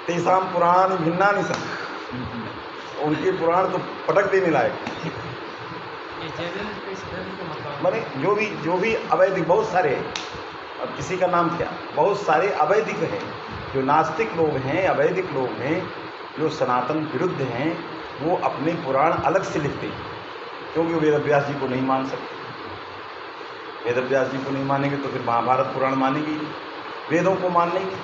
तेसाम पुराण भिन्ना नहीं सब, उनके पुराण तो पटक देने लायक। माने जो भी अवैधिक बहुत सारे हैं, अब किसी का नाम क्या, बहुत सारे अवैधिक हैं, जो नास्तिक लोग हैं, अवैधिक लोग हैं, जो सनातन विरुद्ध हैं, वो अपने पुराण अलग से लिखते हैं, क्योंकि वेदव्यास जी को नहीं मान सकते। वेदव्यास जी को नहीं मानेंगे तो फिर महाभारत पुराण मानेंगे, वेदों को मान लेंगे,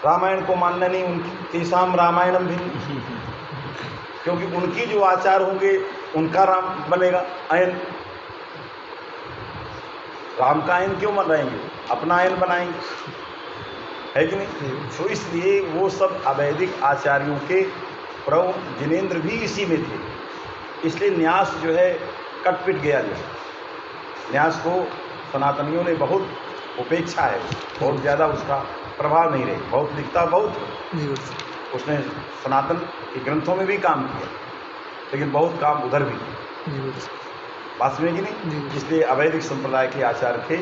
रामायण को मानना नहीं, उनकी तेसाम रामायणम भिन्न, क्योंकि उनकी जो आचार होंगे उनका राम बनेगा आयन, राम का आयन क्यों बनाएंगे, अपना आयन बनाएंगे, है कि नहीं। तो इसलिए वो सब अवैदिक आचार्यों के प्रभु जिनेन्द्र भी इसी में थे, इसलिए न्यास जो है कटपिट गया, जो न्यास को सनातनियों ने बहुत उपेक्षा है, बहुत ज़्यादा उसका प्रभाव नहीं रहे, बहुत लिखता बहुत, उसने सनातन के ग्रंथों में भी काम किया, लेकिन बहुत काम उधर भी किया, बात में कि नहीं। इसलिए अवैदिक संप्रदाय के आचार्य थे,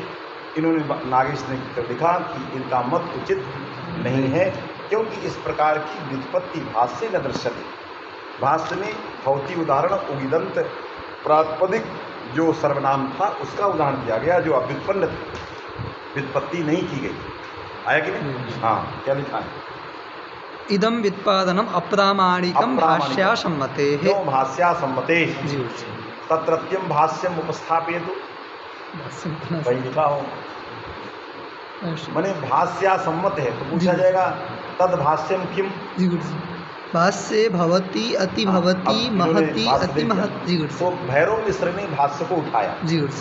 इन्होंने नागेश ने लिखा कि इनका मत उचित नहीं है, क्योंकि इस प्रकार की व्युत्पत्ति भाष्य न दृश्यते, भाष्य में भौतिक उदाहरण उगिदंत प्रातिपदिक जो सर्वनाम था उसका उदाहरण दिया गया, जो अव्युत्पन्न थे, व्युत्पत्ति नहीं की गई, आया कि नहीं। हाँ, क्या लिखा है, इदम व्युत्पादनम अप्रामाणिकम भाष्यासम्मते है, क्यों भाष्यासम्मते, तत्रत्यम भाष्यम उपस्थापयतु, कहीं लिखा हो माने भाष्यासम्मत है तो पूछा जाएगा तद भाष्यम किम, भाष्ये भवति अति भवति अब इन्होंने महति भाष्य अति देखा। महत। जी गुरु तो भैरव मिश्र ने भाष्य को उठाया, जी गुरु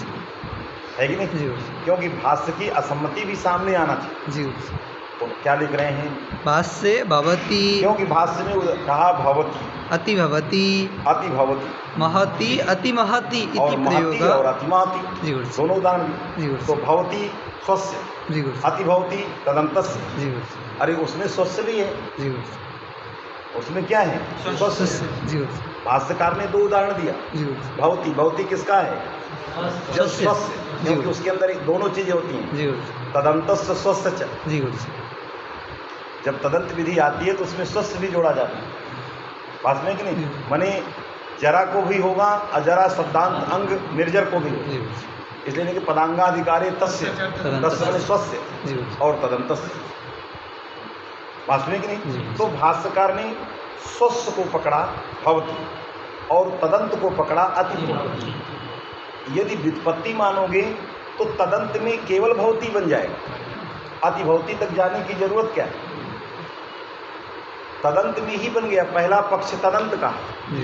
है कि नहीं? जी गुरु क्योंकि भाष्य की असम्मति भी सामने आना चाहिए। जी गुरु। तो क्या लिख रहे हैं? भाष्ये भवति क्योंकि भाष्य में कहा भवति, अति भवति अति भवति महति अति महति और इति महति प्रयोग। और अतिमहति, जी गुरु दोनों उदाहरण दिए। जी गुरु तो भवति स्वस्य, जी गुरु अति भवति तदंतस्य। जी गुरु अरे उसमें स्वस्य भी है, जी गुरु उसमें क्या है? स्वस्य। जी गुरु भाष्यकार ने दो उदाहरण दिया। जी गुरु भवति, भवति किसका है? जब स्वस्य। स्वस्य, जी क्योंकि गुरु उसके अंदर एक दोनों चीजें होती हैं। जी गुरु तदंतस्य स्वस्य च। जी गुरु जब तदंत विधि आती है तो उसमें स्वस्य भी जोड़ा जाता है, बात में कि नहीं? माने जरा को भी होगा, अजरा शब्दांत अंग निर्जर को भी होगा, जी गुरु इसलिए नहीं कि पदांगाधिकारी तस्य, तस्य माने स्वस्य जी गुरु और तदंतस्य, बात में कि नहीं? जी। तो भाष्यकार ने स्वस्य को पकड़ा भवति और तदंत को पकड़ा अति भवति। यदि व्युत्पत्ति मानोगे तो तदंत में केवल भवति बन जाएगा, अति भवति तक जाने की जरूरत क्या है? तदंत में ही बन गया, पहला पक्ष तदंत का जी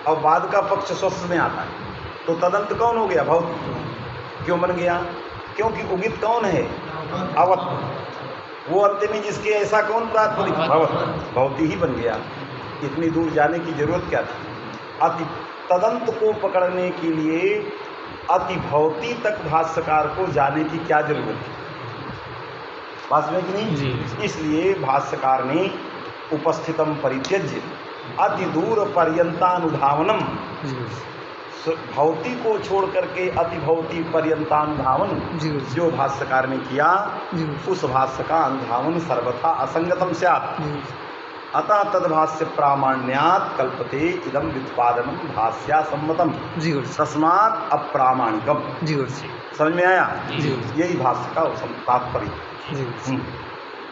और बाद का पक्ष स्वस्य में आता है। तो तदंत कौन हो गया? भवति। क्यों बन गया? क्योंकि उगित कौन है? अवत। वो अंत में जिसके ऐसा कौन प्रातिपदिक? भवत। भवति ही बन गया, इतनी दूर जाने की जरूरत क्या थी? अति तदंत को पकड़ने के लिए अति भवति तक भाष्यकार को जाने की क्या जरूरत थी? बात में कि नहीं? जी। इसलिए भाष्यकार ने उपस्थितम परित्यज्य अति दूर पर्यंतानुधावनम, जी भौति को छोड़ करके अति भौति पर्यंतानुधावन जी जो भाष्यकार ने किया, जी उस भाष्य का अनुधावन सर्वथा असंगतम स्यात्। जी अतः तद्भाष्य प्रामाण्यात् कल्पते इदम व्युत्पादनम भाष्या सम्मतम जी तस्मात् अप्रामाणिकम। जी समझ में आया? जी यही भाष्य का तात्पर्य। जी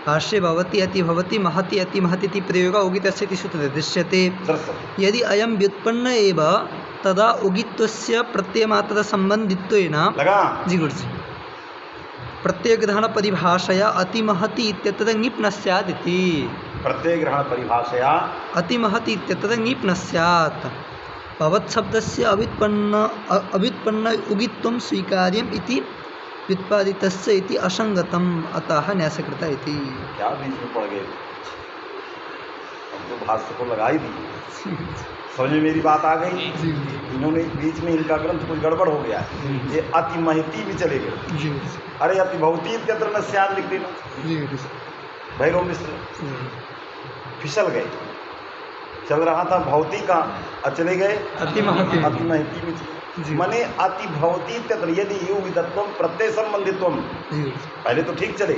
भाष्ये भवति अति भवति महति अति महति इति प्रयोग उगितस्य इति सूत्रे दृश्यते। दर्शय यदि अयं व्युत्पन्न एव तदा उगित्वस्य प्रत्ययमात्रसम्बन्धित्वेन लगा? जी गुरुजी प्रत्ययग्रहण परिभाषया अति महति इत्यत्र ङिप् न स्यात् इति। प्रत्यय ग्रहण परिभाषया अति महति इत्यत्र ङिप् न स्यात्। भवत्शब्दस्य अव्युत्पन्न उगित्वं स्वीकार्यम् इति व्युत्पादितस्य इति असंगतम् अतः न्यासकृता इति। क्या बीच में पड़ गए? हम तो भाष्य को लगा ही दी। समझ में मेरी बात आ गई? इन्होंने बीच में इनका ग्रंथ कुछ गड़बड़ हो गया, ये अति महती भी चले गए। अरे अति भौति इत्यत्र न स्यात् लिख देना। भैरव मिश्र फिसल गए, चल रहा था भौति का, चले गए अति महति में जी। मने अति भवति इत्यत्र यदि उगितत्व प्रत्यय संबंधित्व, पहले तो ठीक चले,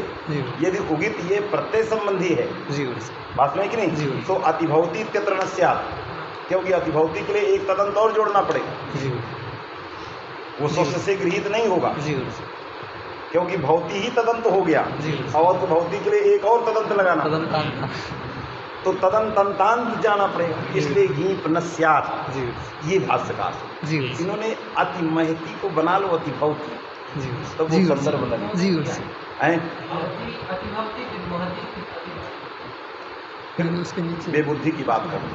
यदि उगित ये प्रत्यय संबंधी है, बात में कि नहीं? जी। तो अति भवति इत्यत्र न स्यात्, क्योंकि अति भवति के लिए एक तदंत और जोड़ना पड़ेगा, वो स्वस्य से गृहीत नहीं होगा, क्योंकि भौति ही तदंत हो गया और तो भौति के लिए एक और तदंत लगाना, तो तदंतांत जाना पड़ेगा, इसलिए घीप न स्यात्। ये भाष्यकार इन्होंने अति महती को बना लो अति भौति, तब वो संदर्भ लगे हैं। उसके नीचे बेबुद्धि की बात करो,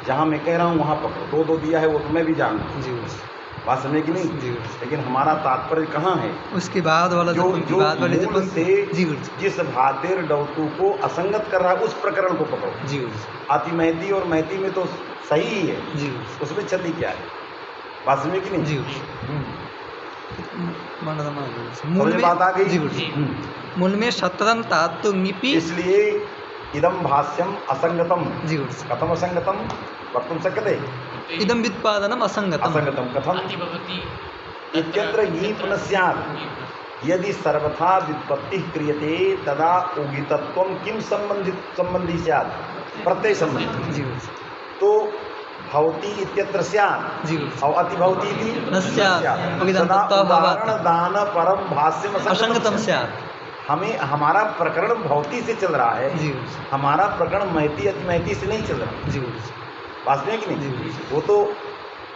जहाँ मैं कह रहा हूँ वहाँ पकड़ो, दो दिया है वो तुम्हें भी जानना, बात समझे कि नहीं? लेकिन हमारा तात्पर्य कहाँ है? उसके बाद वाला जो मूल से जी जिस भातिर डौतु को असंगत कर रहा है उस प्रकरण को पकड़ो। जी अति महती और महती में तो सही ही है, जी उसमें क्षति क्या है? बात समझे कि नहीं? जी मूल बात आ गई। जी मूल में शतरम तात्व ङिपि, इसलिए इदम भाष्यम असंगतम। जी कथम असंगतम वक्तुं शक्यते? इदम व्युत्पादनम असंगतम। असंगतम कथम? इत्यत्र ङीप् न स्यात्। यदि सर्वथा व्युत्पत्ति क्रियते तदा उगितत्वं किम संबंधी स्यात्? प्रत्यय संबंधी। जी तो भवति इत्यत्र स्यात् जी और अति भवति इति न स्यात्। उदाहरण दान परम भाष्यम असंगतम स्यात्। हमें हमारा प्रकरण भौति से चल रहा है, जी हमारा प्रकरण महती अति महती से नहीं चल रहा। जी बात में कि नहीं? वो तो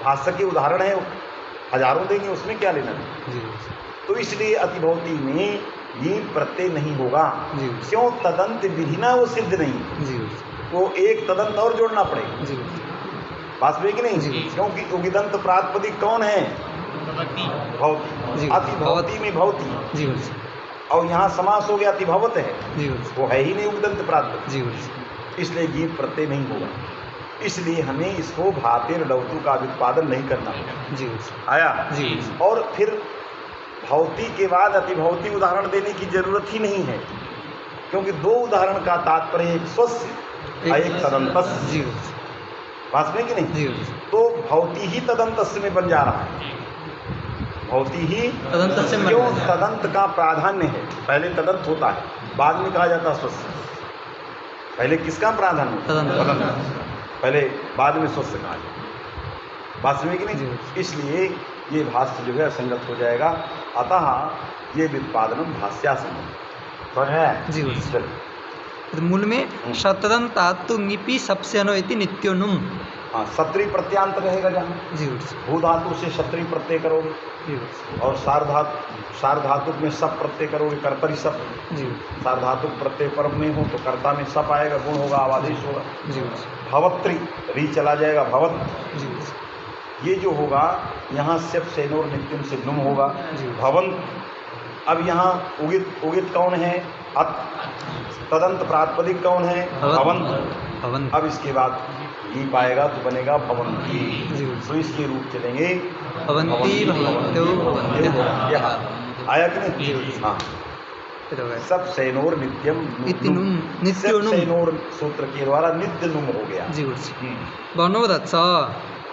भाष्य के उदाहरण है, हजारों देंगे, उसमें क्या लेना है? जी तो इसलिए अति भौति में ये प्रत्यय नहीं होगा। जी क्यों? तदंत विधिना वो सिद्ध नहीं। जी तो एक तदंत और जोड़ना पड़ेगा। जी बात में कि नहीं? जी। क्योंकि उगिदंत प्रातिपदिक कौन है? भवती। जी। अति भवती में भवती, जी गुरु जी। और यहाँ समास हो गया अति भवत है, जी गुरु जी। वो है ही नहीं उगिदंत प्रातिपदिक, जी गुरु जी। इसलिए गीत प्रत्यय नहीं होगा। इसलिए हमें इसको भातेर लवतु का व्युत्पादन नहीं करना होगा। जी गुरु जी। आया? जी गुरु जी। और फिर भवती के बाद अतिभवती उदाहरण देने की जरूरत ही नहीं है, क्योंकि दो उदाहरण का तात्पर्य एक स्वस्य और एक तदंतस्य। जी गुरु जी। बात में कि नहीं? जी गुरु जी। तो भवती ही तदंतस्य में बन जा रहा है, भवती ही तदंतस्य में क्यों? बन रहा है। तदंत का प्राधान्य है, पहले तदंत होता है, बाद में कहा जाता है स्वस्य। पहले किसका प्राधान्य? तदंत। पहले बाद में स्वस्य कहा जाता। बात में कि नहीं? जी। इसलिए ये भाष्य जो है असंगत हो जाएगा, अतः ये व्युत्पादनम भाष्यासंगत समझ है। जी गुरु जी। चलो, तो मूल में शतदंतात्तु ङिपि सबसे अनो इति नित्योनुम। हाँ, सत्री प्रत्यांत रहेगा जहाँ जी गुरु जी। भू धातु से सत्री प्रत्यय करोगे, जी गुरु जी। और सार्वधातुक में सब प्रत्यय करोगे, कर्तरी सब। जी गुरु जी। सार्वधातुक प्रत्यय पर में हो तो कर्ता में सब आएगा, गुण होगा, आवादेश होगा। जी गुरु जी। भवत्री री चला जाएगा, भवत। जी गुरु जी। ये जो होगा यहाँ सिर्फ सेनोर नित्यम से नुम होगा, जी। भवन। अब यहाँ उगित उगित कौन है? अत। तदंत प्रातिपदिक कौन है? भवन। भवन। अब इसके बाद ही पाएगा तो बनेगा भवंती। जी। तो इसके रूप चलेंगे भवन्ति भवन्त्यो भवन्त्यः। आया कि नहीं? जी। हाँ, फिर हो गया। सब सेनोर नित्यम इति नुम, नित्यो सब नुम। सेनोर सूत्र के द्वारा नित्य नुम हो गया। जी गुरु जी। हम्म। बनोदत्स।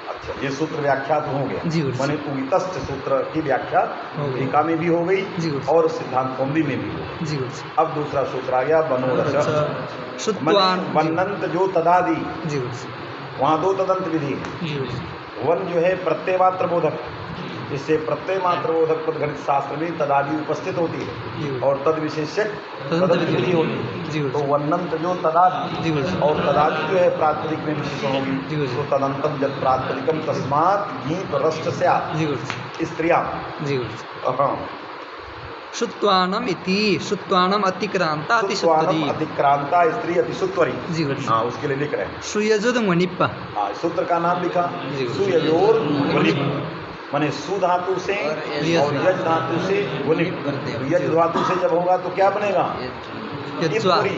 अच्छा, ये सूत्र व्याख्या तो हो गया। जी गुरु जी। माने उगितस्थ सूत्र की व्याख्या हो गई। टीका में भी हो गई जी गुरु जी। और सिद्धांत कौमुदी में भी हो गई। जी गुरु जी। अब दूसरा सूत्र आ गया बनोरस। शुत्वान। वनंत जो तदादि, जी गुरु जी। वहाँ दो तदंत विधि है। जी गुरु जी। वन जो है प्रत्यय मात्र बोधक, इससे प्रत्यय मात्र बोधक पद गणित शास्त्र में तदादि उपस्थित होती जी है, गुरु। और तद विशेषक तदंत तदंत विधि होती है। जी गुरु तो जी। वनंत जो तदादि, जी गुरु जी। और तदादि जो है प्रातिपदिक में विशेषण जी होगी, गुरु जी। तो तदंतम जब प्रातिपदिकम तस्मात् गीत रष्ट स्यात् जी गुरु जी। स्त्रियां। जी गुरु जी। हाँ, शुत्वानम इति शुत्वानम अतिक्रांता सुत्वानम अतिशुत्वरी। अतिक्रांता स्त्री अतिशुत्वरी। जी गुरु जी। हाँ, उसके लिए लिख रहे हैं। सुयजुद मुनिप। हाँ, सूत्र का नाम लिखा जी। सुयजोर वनिप, माने सु धातु से यज। और यज धातु से वनिप। यज धातु से जब होगा तो क्या बनेगा? यज्वा। इत्वरी।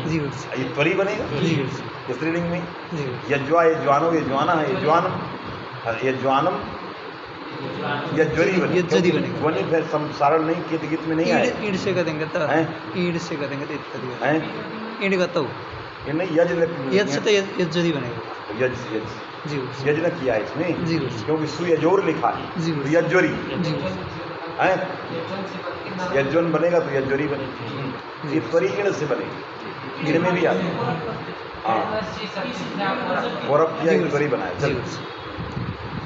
जी गुरु जी। इत्वरी बनेगा जी गुरु जी। स्त्रीलिंग में। जी गुरु जी। यज्वा यज्वानो यज्वाना है, यज्वानम यज्वानम यज्वरी यज्वरी बनेगा। वनिप है, सारण नहीं, कित गीत में नहीं आए ईड से करेंगे तो हैं? ईड से करेंगे तो इत्यादि हैं? ईड गतो ये नहीं यज यज से तो यज्जरी बनेगा। यज जी गुरु जी। यज न किया है इसमें, जी गुरु जी। क्योंकि सुयजोर लिखा है, जी तो गुरु जी। यज्वरी जी गुरु जी। है। यज्वन बनेगा तो यज्वरी बनेगी, जी। इत्वरी ईण से बनेगी, ईण में भी आता है। हाँ, गौरव किया जी गुरु इत्वरी जी। बनाया। जी चलो, गुरु जी।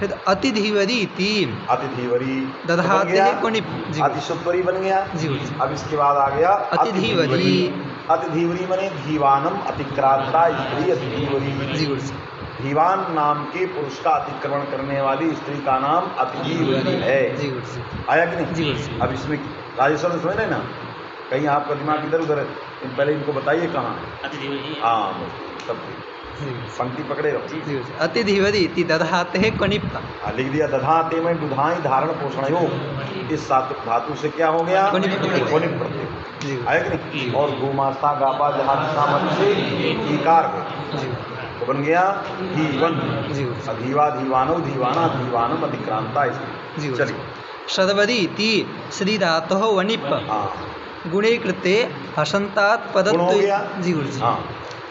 फिर अतिधिवरी इति अतिधिवरी दधाते बन गया, है कोनि। जी। अतिशुत्वरी बन गया। जी गुरु जी। अब इसके बाद आ गया अतिधीवरी। अतिधीवरी बने धीवानम अतिक्रांता स्त्री अतिधीवरी। जी गुरु जी। धीवान नाम के पुरुष का अतिक्रमण करने वाली स्त्री का नाम अतिधीवरी है। जी गुरु जी। आया कि नहीं? जी गुरु जी। अब इसमें राजेश्वर समझ रहे ना, कहीं आपका दिमाग इधर उधर है, पहले इनको बताइए कहाँ। हाँ, सब जी गुरु जी। पंक्ति पकड़े रहो। जी गुरु जी। अतिधिवरी इति दधाते है कोनिप। हाँ, लिख दिया दधाते में दुधाई धारण पोषण योग, इस धातु से क्या हो गया? कोनिप प्रत्यय। कोनिप प्रत्यय। जी गुरु आया कि नहीं? और गोमास्ता गापा जहाँ सामत से ईकार हो जी। तो बन गया धीवन। जी गुरु जी। धीवा धीवानो धीवाना धीवानम अतिक्रांता जी स्त्री। गुरु जी। चलिए। शतवरी इति श्री धातुः वनिप हाँ, गुणे कृते हसन्तात् गुण हो गया। पदत्व। जी गुरु जी। हाँ,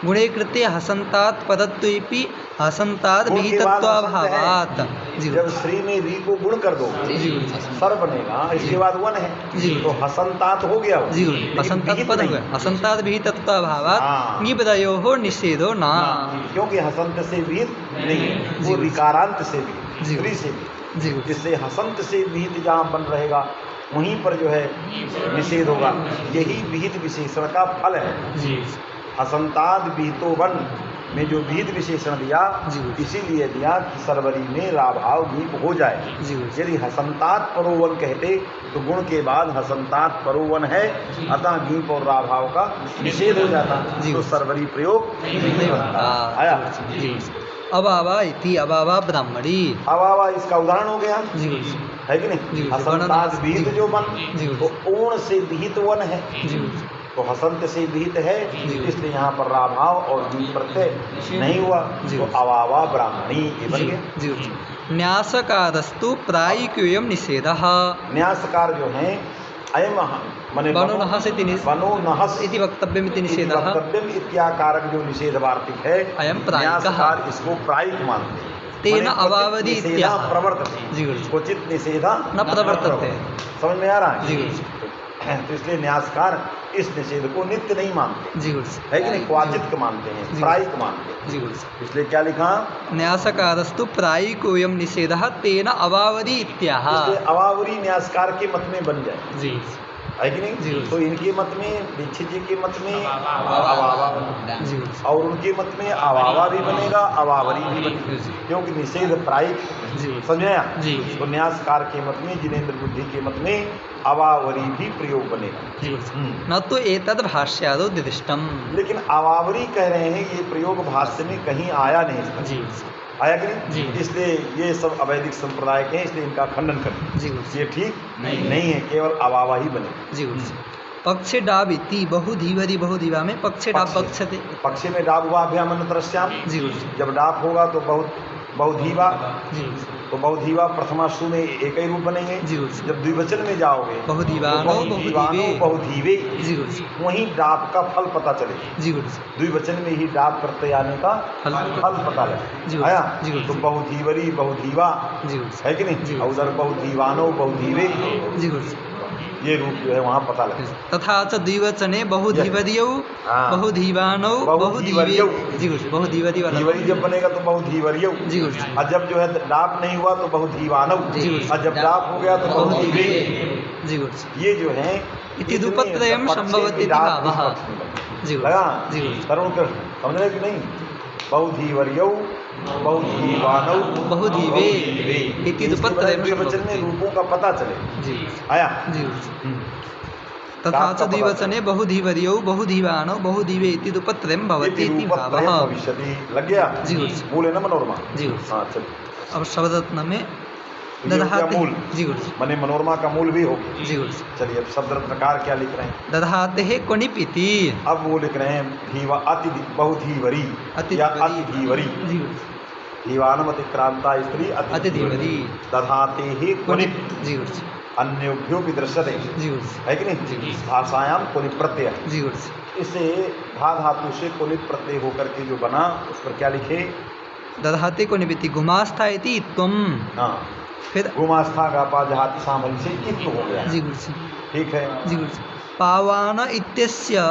गुणे कृते हसन्तात् पदत्वेपि हसन्तात् गुण के बाद विहितत्वाभावात्। जी गुरु जब श्री में री को गुण कर दो जी गुरु जी। सर बनेगा, इसके बाद वन है, जी। तो हसंतात हो गया वो। जी गुरु लेकिन हसन्तात् विहित पद हो नहीं। गया। हसन्तात् विहितत्वाभावात् हाँ। निबदयोः निषेधो न। हाँ, क्योंकि हसंत से विहित नहीं है, जी। वो रिकारांत से जी। भी, श्री से भी। जी गुरु जी। जिससे हसंत से विहित जहाँ बन रहेगा वहीं पर जो है निषेध होगा। यही विहित विशेषण का फल है। जी। हसंताद विहितो वन में जो विहित विशेषण दिया जी। इसीलिए दिया कि सरवरी में राभाव गीप हो जाए। जी। यदि हसंतात परोवन कहते तो गुण के बाद हसंतात परोवन है, अतः गीप और राभाव का निषेध हो जाता, जी। तो सरवरी प्रयोग नहीं बनता। आया। जी। अभावा इति अभावा ब्राह्मणी। अभावा इसका उदाहरण हो गया, जी। है कि जी। नहीं। हसंतात विहित जो वन जी। तो ओण से विहित वन है, जी। तो हसंत से विहित है, जी। इसलिए यहाँ पर राभाव और गीत प्रत्यय नहीं हुआ, जी। तो अवावा ब्राह्मणी ये बन जी। गया। जी। न्यासकारस्तु प्रायिकोऽयं निषेधः। न्यासकार जो है अयम माने बनो नहस इति बनो नहस इति वक्तव्यम् इति इति निषेधः। वक्तव्यम इत्याकारक जो निषेध वार्तिक है, अयम प्रायिकः। न्यासकार इसको प्रायिक मानते हैं। तेन माने क्वचित अवावधि निषेधा इत्याह। प्रवर्तते, जी गुरुजी। क्वचित निषेधा न प्रवर्तते। समझ में आ रहा है। जी गुरुजी। तो इसलिए न्यासकार इस निषेध को नित्य नहीं मानते, जी गुरुजी। है कि नहीं, क्वाचित मानते हैं, जी। प्रायिक मानते हैं। जी गुरुजी। इसलिए क्या लिखा, न्यासकारस्तु प्रायिकोऽयं निषेधः तेन अवावधि इत्याह। इसलिए अवावरी न्यासकार के मत में बन जाए, जी। है कि जी। नहीं। तो इनके मत में, दीक्षित जी के मत में अवावा बनेगा, जी गुरुजी। और उनके मत में अवावा भी बनेगा, अवावरी भी बनेगा, जी। क्योंकि निषेध प्रायिक। जी। समझाया। जी। तो न्यासकार के मत में, जिनेन्द्र बुद्धि के मत में अवावरी भी प्रयोग बनेगा। जी गुरुजी। न तो एतद् भाष्यादौ निर्दिष्टम्। लेकिन अवावरी कह रहे हैं ये प्रयोग भाष्य में कहीं आया नहीं इसका। जी। आया कि नहीं। जी। इसलिए ये सब अवैदिक संप्रदाय के हैं, इसलिए इनका खंडन करें। जी गुरुजी। ये ठीक नहीं है, केवल अवावा ही बने। जी गुरुजी। पक्षे डाब इति बहुधीवरी बहुधीवा में पक्षे डाब पक्षते। पक्षे में डाब हुआ अभ्यामन्त्रस्याम। जी गुरुजी। जब डाब होगा तो बहुधीवा, जी। तो बहुधीवा प्रथमाशु में एक ही रूप बनेंगे। जी गुरुजी। जब द्विवचन में जाओगे बहुधीवानो बहुधीवे, जी गुरुजी। वहीं डाब का फल पता चलेगा। जी गुरुजी। द्विवचन में ही डाब प्रत्यय आने का फल पता जी लगे। आया। जी तो बहुधीवरी बहुधीवा, जी गुरुजी। है कि जी। नहीं। और उधर बहुधीवानो बहुधीवे, जी गुरुजी। ये रूप जो है वहाँ पता लगे। तथा च द्विवचने बहुधीवर्यौ हाँ। बहुधीवानौ बहुधीवर्यौ। जी गुरुजी। बहुधीवरी वाला। धीवरी जब बनेगा तो बहुधीवर्यौ। जी गुरुजी। और जब जो है डाप नहीं हुआ तो बहुधीवानव, जी गुरुजी। और जब डाप हो गया तो बहुधीवे। जी गुरुजी। ये जो है इति दुपत्रयम् संभवति इति भावः। जी गुरुजी। लगा। जी गुरुजी। तरुण कृष्ण समझ रहे कि नहीं। बहुधीवर्यौ बहुधीवानौ बहुधीवे इति दुपत्रयम् द्विवचन में रूपों का पता चले। जी। आया। जी गुरुजी। तथा च द्विवचने बहुधीवर्यौ बहुधीवानौ बहुधीवे इति दुपत्रयम् भवति इति भावः। भविष्यति। लग गया। जी गुरुजी। मूल है ना मनोरमा। जी गुरुजी। हाँ चलिए। अब शब्दरत्न में ये हो गया दधाते। मूल। जी गुरुजी। माने मनोरमा का मूल भी हो गया। जी गुरुजी। चलिए अब शब्द प्रकार क्या लिख रहे हैं। दधाते है क्वनिप इति। अब वो लिख रहे हैं धीवा अति बहुधीवरी या अतिधीवरी। जी गुरुजी। धीवानम अतिक्रांता स्त्री अतिधीवरी। दधाते ही क्वनिप जी गुरुजी। अन्योभ्यो भी दृश्यते, जी गुरुजी। है कि नहीं। भाषायाम क्वनिप प्रत्यय। जी गुरुजी। इसे धा धातु से क्वनिप प्रत्यय होकर के जो बना उस पर क्या लिखे। दधाते क्वनिप इति गुमास्था इति त्वम। हाँ। फिर गुमास्था गापा जहाती शामिल से इत्त हो गया। जी गुरुजी। ठीक है। जी गुरुजी। पावान इत्यस्य।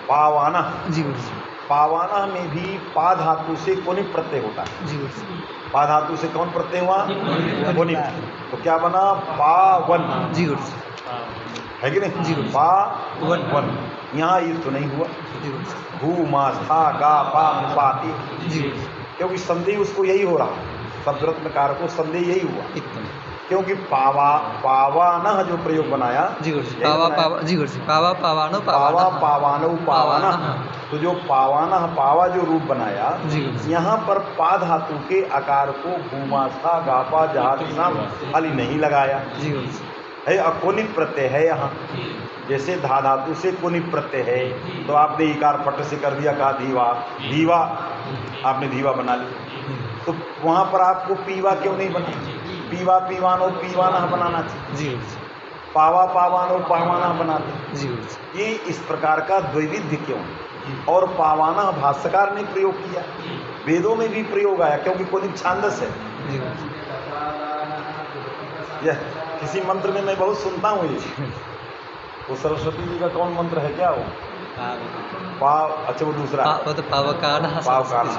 पावाना। जी गुरुजी। पावाना में भी पा धातु से क्वनिप प्रत्यय होता है। जी गुरुजी। पा धातु से कौन प्रत्यय हुआ। क्वनिप। तो क्या बना पावन। जी गुरुजी। है कि नहीं। जी गुरुजी। पावन वन। यहाँ ये तो नहीं हुआ। जी गुरुजी। भूमास्था गा पा पाती, जी गुरुजी। क्योंकि संदेह उसको यही हो रहा है। शब्द रत्नकार को संदेह यही हुआ, इत्तम। क्योंकि पावा पावाना जो प्रयोग बनाया। जी गुरुजी। यही पावा बनाया। पावा। जी गुरुजी। पावा पावानो पावा पावानो पावाना। पावाना। तो जो पावाना पावा जो रूप बनाया, जी गुरुजी। यहाँ पर पा धातु के आकार को भूमास्था गापा जहातिनाम अली नहीं लगाया जी गुरुजी। है। अकोनिप प्रत्यय है यहाँ। जैसे धा धातु से कुनिप प्रत्यय है तो आपने इकार पट से कर दिया, कहा धीवा धीवा, आपने धीवा बना लिया। तो वहाँ पर आपको पीवा क्यों नहीं बना। पीवा पीवानो पीवाना बनाना चाहिए। जी गुरुजी। पावा पावानो पावाना बनाते। जी गुरुजी। ये इस प्रकार का द्वैविध्य क्यों। और पावाना भाष्यकार ने प्रयोग किया, वेदों में भी प्रयोग आया, क्योंकि कुनिप छांदस है। जी गुरुजी। यह किसी मंत्र में मैं बहुत सुनता हूँ ये। वो सरस्वती जी का कौन मंत्र है क्या वो। पाव, अच्छा वो दूसरा वो तो पावकाना। पावकाना।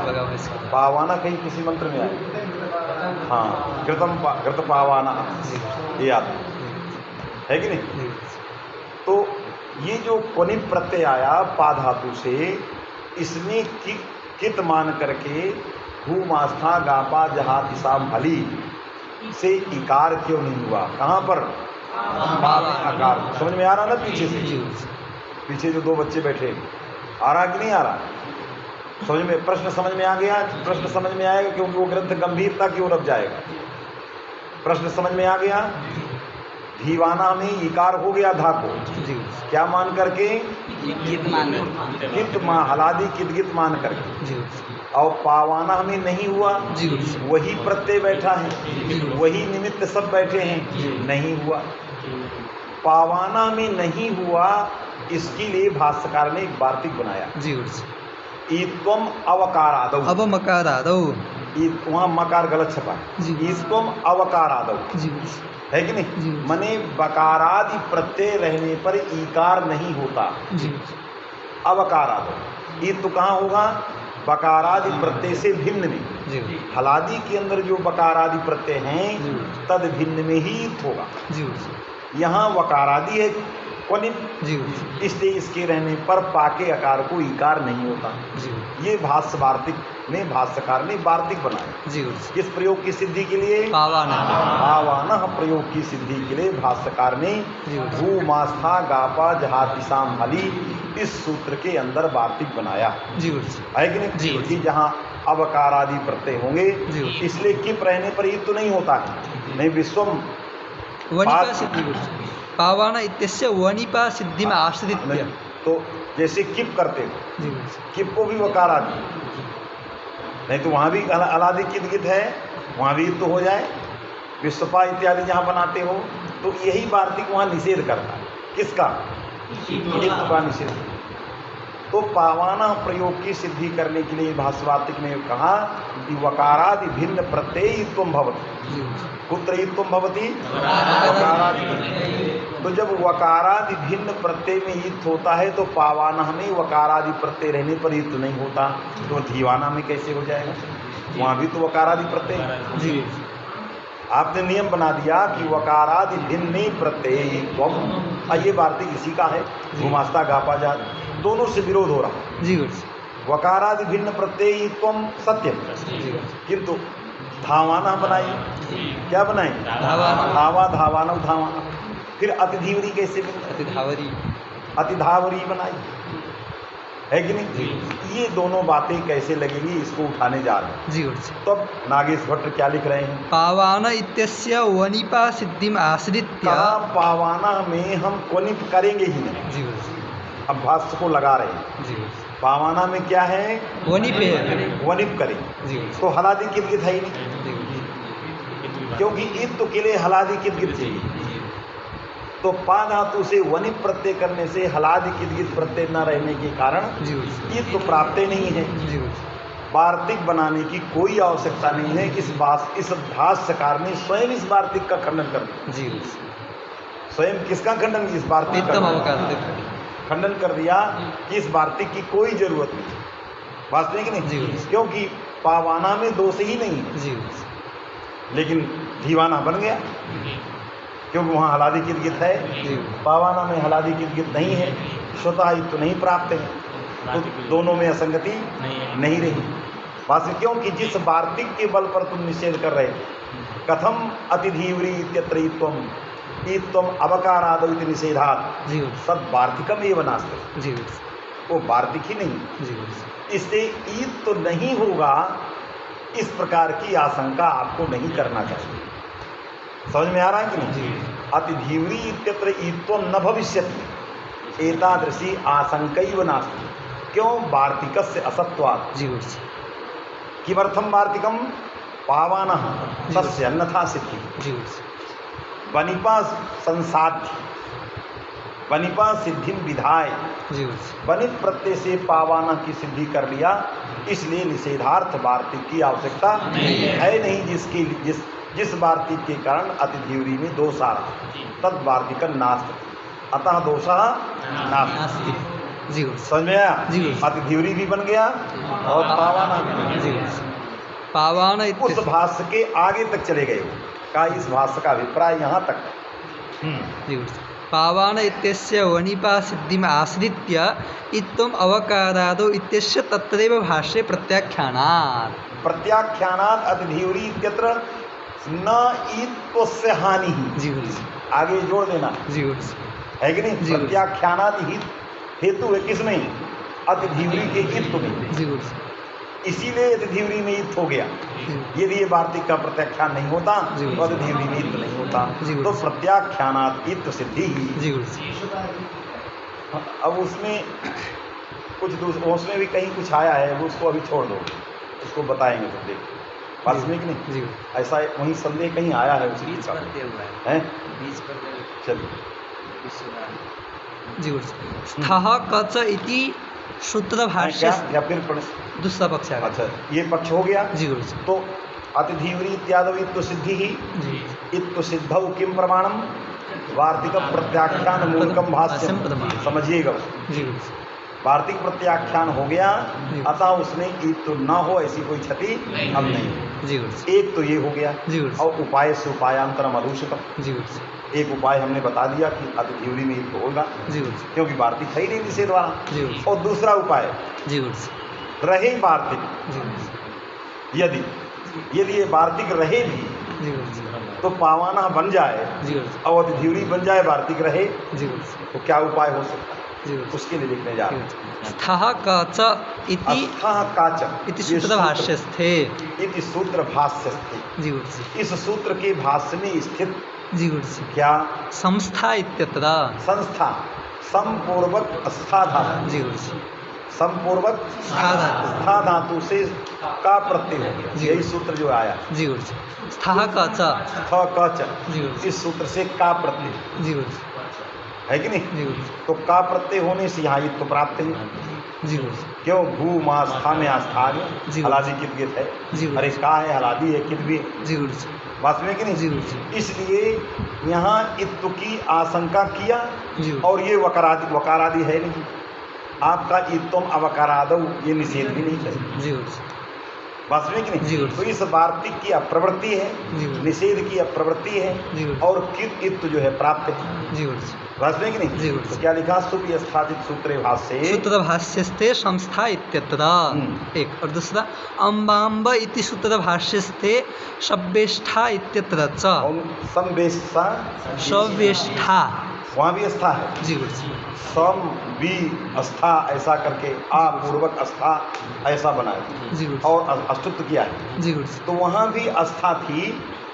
पावाना कहीं किसी मंत्र में आया। हाँ घृत पावाना ये आता है कि नहीं। तो ये जो क्वनिप प्रत्यय आया पा धातु से, इसमें कित मान करके भूमास्था गापा जहात साम हली से इकार क्यों नहीं हुआ? कहाँ पर? पा में आकार। समझ में आ रहा ना? पीछे से, पीछे जो दो बच्चे बैठे, आ रहा कि नहीं आ रहा? समझ में, प्रश्न समझ में आ गया? प्रश्न समझ में आएगा क्योंकि वो ग्रंथ गंभीरता की ओर अब जाएगा। प्रश्न समझ में आ गया? धीवाना में इकार हो गया धा को, क्या मान करके? कित मान, हलादी कित मान करके। और पावाना में नहीं हुआ, वही प्रत्यय बैठा है, वही निमित्त सब बैठे हैं, नहीं हुआ। पावाना में नहीं हुआ, इसके लिए भाष्यकार ने एक वार्तिक बनाया। ईत्वम अवकारादौ, अब मकारादौ, वहाँ मकार गलत छपा है। ईत्वम अवकारादौ है कि नहीं? मने बकारादि प्रत्यय रहने पर ईकार नहीं होता। अवकारादौ, ईत तो कहाँ होगा? बकारादि प्रत्यय से भिन्न में। हलादि के अंदर जो बकारादि प्रत्यय हैं तद भिन्न में ही ईत होगा। यहाँ वकारादि है क्वनित, इसलिए इसके रहने पर पाके आकार को इकार नहीं होता। ये भाष्य वार्तिक में भाष्यकार ने वार्तिक बनाया। किस प्रयोग की सिद्धि के लिए? पावाना प्रयोग की सिद्धि के लिए भाष्यकार ने भूमास्था गापा जहातिसाम हली इस सूत्र के अंदर वार्तिक बनाया है कि नहीं? कि जहाँ अवकारादि प्रत्यय होंगे, इसलिए किप रहने पर ये तो नहीं होता है। नहीं, विश्वम पावाना इत्यस्य वनिपा सिद्धि में आश्रित्य, तो जैसे किप करते हो, किप को भी वकार आदि, नहीं तो वहाँ भी अलादि कित है, वहाँ भी तो हो जाए। विश्वपा इत्यादि जहाँ बनाते हो तो यही वार्तिक वहाँ निषेध करता है। किसका? कित का निषेध। तो पावाना प्रयोग की सिद्धि करने के लिए भाष्यवार्तिक ने कहा कि वकारादि भिन्न प्रत्ययित्वम भवति। कुत्रयित्वम भवति? वकारादि। तो जब वकारादि भिन्न प्रत्यय में ईत होता है तो पावाना में वकारादि प्रत्यय रहने पर ईत नहीं होता, तो धीवाना में कैसे हो जाएगा? वहाँ भी तो वकारादि प्रत्यय। आपने नियम बना दिया कि वकारादि भिन्न प्रत्ययित्वम, ये वार्तिक इसी का है। भूमास्था गापा जात, दोनों से विरोध हो रहा। वकारादि भिन्न प्रत्ययित्वम सत्यम, किंतु धावाना बनाई, क्या बनाई? धावा धावाना धावाना। फिर अतिधीवरी कैसे बनी? अतिधावरी बनाई, है कि नहीं? ये दोनों बातें कैसे लगेंगी, इसको उठाने जा रहे हैं। तो अब नागेश भट्ट क्या लिख रहे हैं? पावाना इत्यस्य वनिपा सिद्धि में आश्रित्य। पावाना में हम क्वनित करेंगे ही नहीं, अब भाष्य को लगा रहे हैं। पावाना में क्या है? वनिप करेंगे, तो हलादि कित है ही नहीं, क्योंकि ईद तो के लिए हलादि कित चाहिए। तो पा धातु से वनिप प्रत्यय करने से हलादि कित प्रत्यय न रहने के कारण ईद तो प्राप्त नहीं है। वार्तिक बनाने की कोई आवश्यकता नहीं है। इस भाष्यकार ने स्वयं इस वार्तिक का खंडन कर दिया। स्वयं किसका खंडन? इस वार्तिक का खंडन कर दिया कि इस वार्तिक की कोई जरूरत नहीं, वास्तविक नहीं, क्योंकि पावाना में दोष ही नहीं है, लेकिन धीवाना बन गया क्योंकि वहाँ हलादी कित है। पावाना में हलादी कित नहीं है, स्वतः ही तो नहीं प्राप्त है, तो दोनों में असंगति नहीं रही। वास्तविक क्योंकि जिस वार्तिक के बल पर तुम निषेध कर रहे, कथम अतिधीवरी इत्यत्रीत्वम ईत्वम अवकारादौ इति निषेधात् तद वार्तिकम एव नास्ति, वो वार्तिक ही नहीं। इससे ईद तो नहीं होगा, इस प्रकार की आशंका आपको नहीं करना चाहिए। समझ में आ रहा है कि नहीं? अतिधीवरी इत्यत्र ईत्वम न भविष्यति एतादृशी आशंकैव नास्ति। क्यों? वार्तिकस्य असत्वात्। किमर्थम वार्तिकम? पावानः तस्य अन्यथा सिद्धि। वनिपा संसाध्य, वनिपा सिद्धि विधाय, वनिप प्रत्यय से पावाना की सिद्धि कर लिया, इसलिए निषेधार्थ वार्तिक की आवश्यकता है नहीं। जिस वार्तिक के कारण अतिधीवरी में दोष आ रहा, तद वार्तिक नास्ति, अतः दोषा नास्ति। समझ में आया? अतिधीवरी भी बन गया और पावाना भी। पावाना उस भाष्य के आगे तक चले गए का इस भाष्य का अभिप्राय यहाँ तक। पावान इत्यस्य वनिपा सिद्धिम् आश्रित्य इत्थम् अवकारादौ इत्यस्य तत्रैव भाष्ये प्रत्याख्यानात्। प्रत्याख्यानात् अतिधिवरी इत्यत्र न इत्वस्य हानि जी गुरु जी। आगे जोड़ देना जी गुरु जी। है कि नहीं। जी गुरु। प्रत्याख्यानात् हित हेतु है किसमें, अतिधिवरी के इत्व में। जी गुरु जी। इसीलिए अतिधिवरी में इत्व हो गया। यदि ये वार्तिक का प्रत्याख्यान नहीं होता तो अतिधिवरी में इत्व नहीं होता। तो प्रत्याख्यानात् इत्व सिद्धि ही। जी गुरु जी। अब उसमें कुछ उसमें भी कहीं कुछ आया है, वो उसको अभी छोड़ दो, उसको बताएंगे तो देख बात सुनिए कि नहीं। जी ऐसा वहीं संदेह कहीं आया है उसी बीच पर है बीच पर चलिए। जी गुरु जी। स्थः कच इति सूत्र भाष्य क्या फिर दूसरा पक्ष आ गया। अच्छा ये पक्ष हो गया। जी गुरु जी। तो अतिधिवरी इत्यादि इत्व सिद्धि ही। जी इत्व सिद्धौ किम प्रमाणम, वार्तिक प्रत्याख्यान मूलकम भाष्यम। समझिएगा, जी गुरु जी। वार्तिक प्रत्याख्यान हो गया, अतः उसमें इत्व न हो ऐसी कोई क्षति अब नहीं। जी गुरु जी। एक तो ये हो गया। जी गुरु जी। और उपाय से उपायांतरम अदूषितम। जी गुरु जी। एक उपाय हमने बता दिया कि अतिधिवरी में इत्व होगा। जी गुरु जी। क्योंकि वार्तिक है ही नहीं निषेध वाला। जी गुरु जी। और दूसरा उपाय जी गुरु जी। रहे वार्तिक, जी गुरु जी। यदि ये वार्तिक रहे भी जी गुरु जी। तो पावाना बन जाए जी गुरु जी। और अतिधिवरी बन जाए, वार्तिक रहे, जी गुरु जी। तो क्या उपाय हो सकता है, जी गुरु जी। उसके लिए लिखने जा रहे हैं। स्थः कच इति अस्थः काच इति सूत्र भाष्यस्थे। इति सूत्र भाष्यस्थे। जी गुरु जी। इस सूत्र के भाष्य में स्थित जी गुरु जी। क्या संस्था इत्यत्र। संस्था समपूर्वक स्था धातु। जी गुरु जी। समपूर्वक स्था धातु। स्था धातु से का प्रत्यय हो गया, जी। यही सूत्र जो आया। जी गुरु जी। स्थः कच। स्थ कच, जी गुरु जी। इस सूत्र से का प्रत्यय जी गुरु जी। है कि नहीं। जी गुरु जी। तो का प्रत्यय होने से यहाँ इत्व प्राप्त है। जी गुरु जी। क्यों भू मा स्था में आस्था आ गया। जी। हलादी कित है। जी। अरे का है, हलादी है, कित भी है। जी गुरु जी। बात में कि नहीं। जी गुरु जी। इसलिए यहाँ इत्व की आशंका किया जी। और ये वकारादि है नहीं। आपका इत्तम अवकारादौ ये निषेध भी नहीं करे। जी गुरु जी। बात में कि नहीं। जी। तो इस वार्तिक की अप्रवृत्ति है, जी। निषेध की अप्रवृत्ति जी। है और कित इत्व जो है प्राप्त है। जी गुरु जी। बात में कि नहीं। जी। तो क्या लिखा, सुपि स्थापित सूत्रे भाष्ये सूत्र भाष्यस्थे संस्था इत्यत्र। एक और दूसरा अम्बाम्ब इति सूत्र भाष्यस्थे सव्येष्ठा इत्यत्र च। संवेष्टा सव्येष्ठा वहाँ भी अस्था है। जी गुरु जी। सम बी अस्था ऐसा करके पूर्वक अस्था ऐसा बनाया जी गुरु जी। और अस्तुत्व किया है। जी गुरु जी। तो वहाँ भी अस्था थी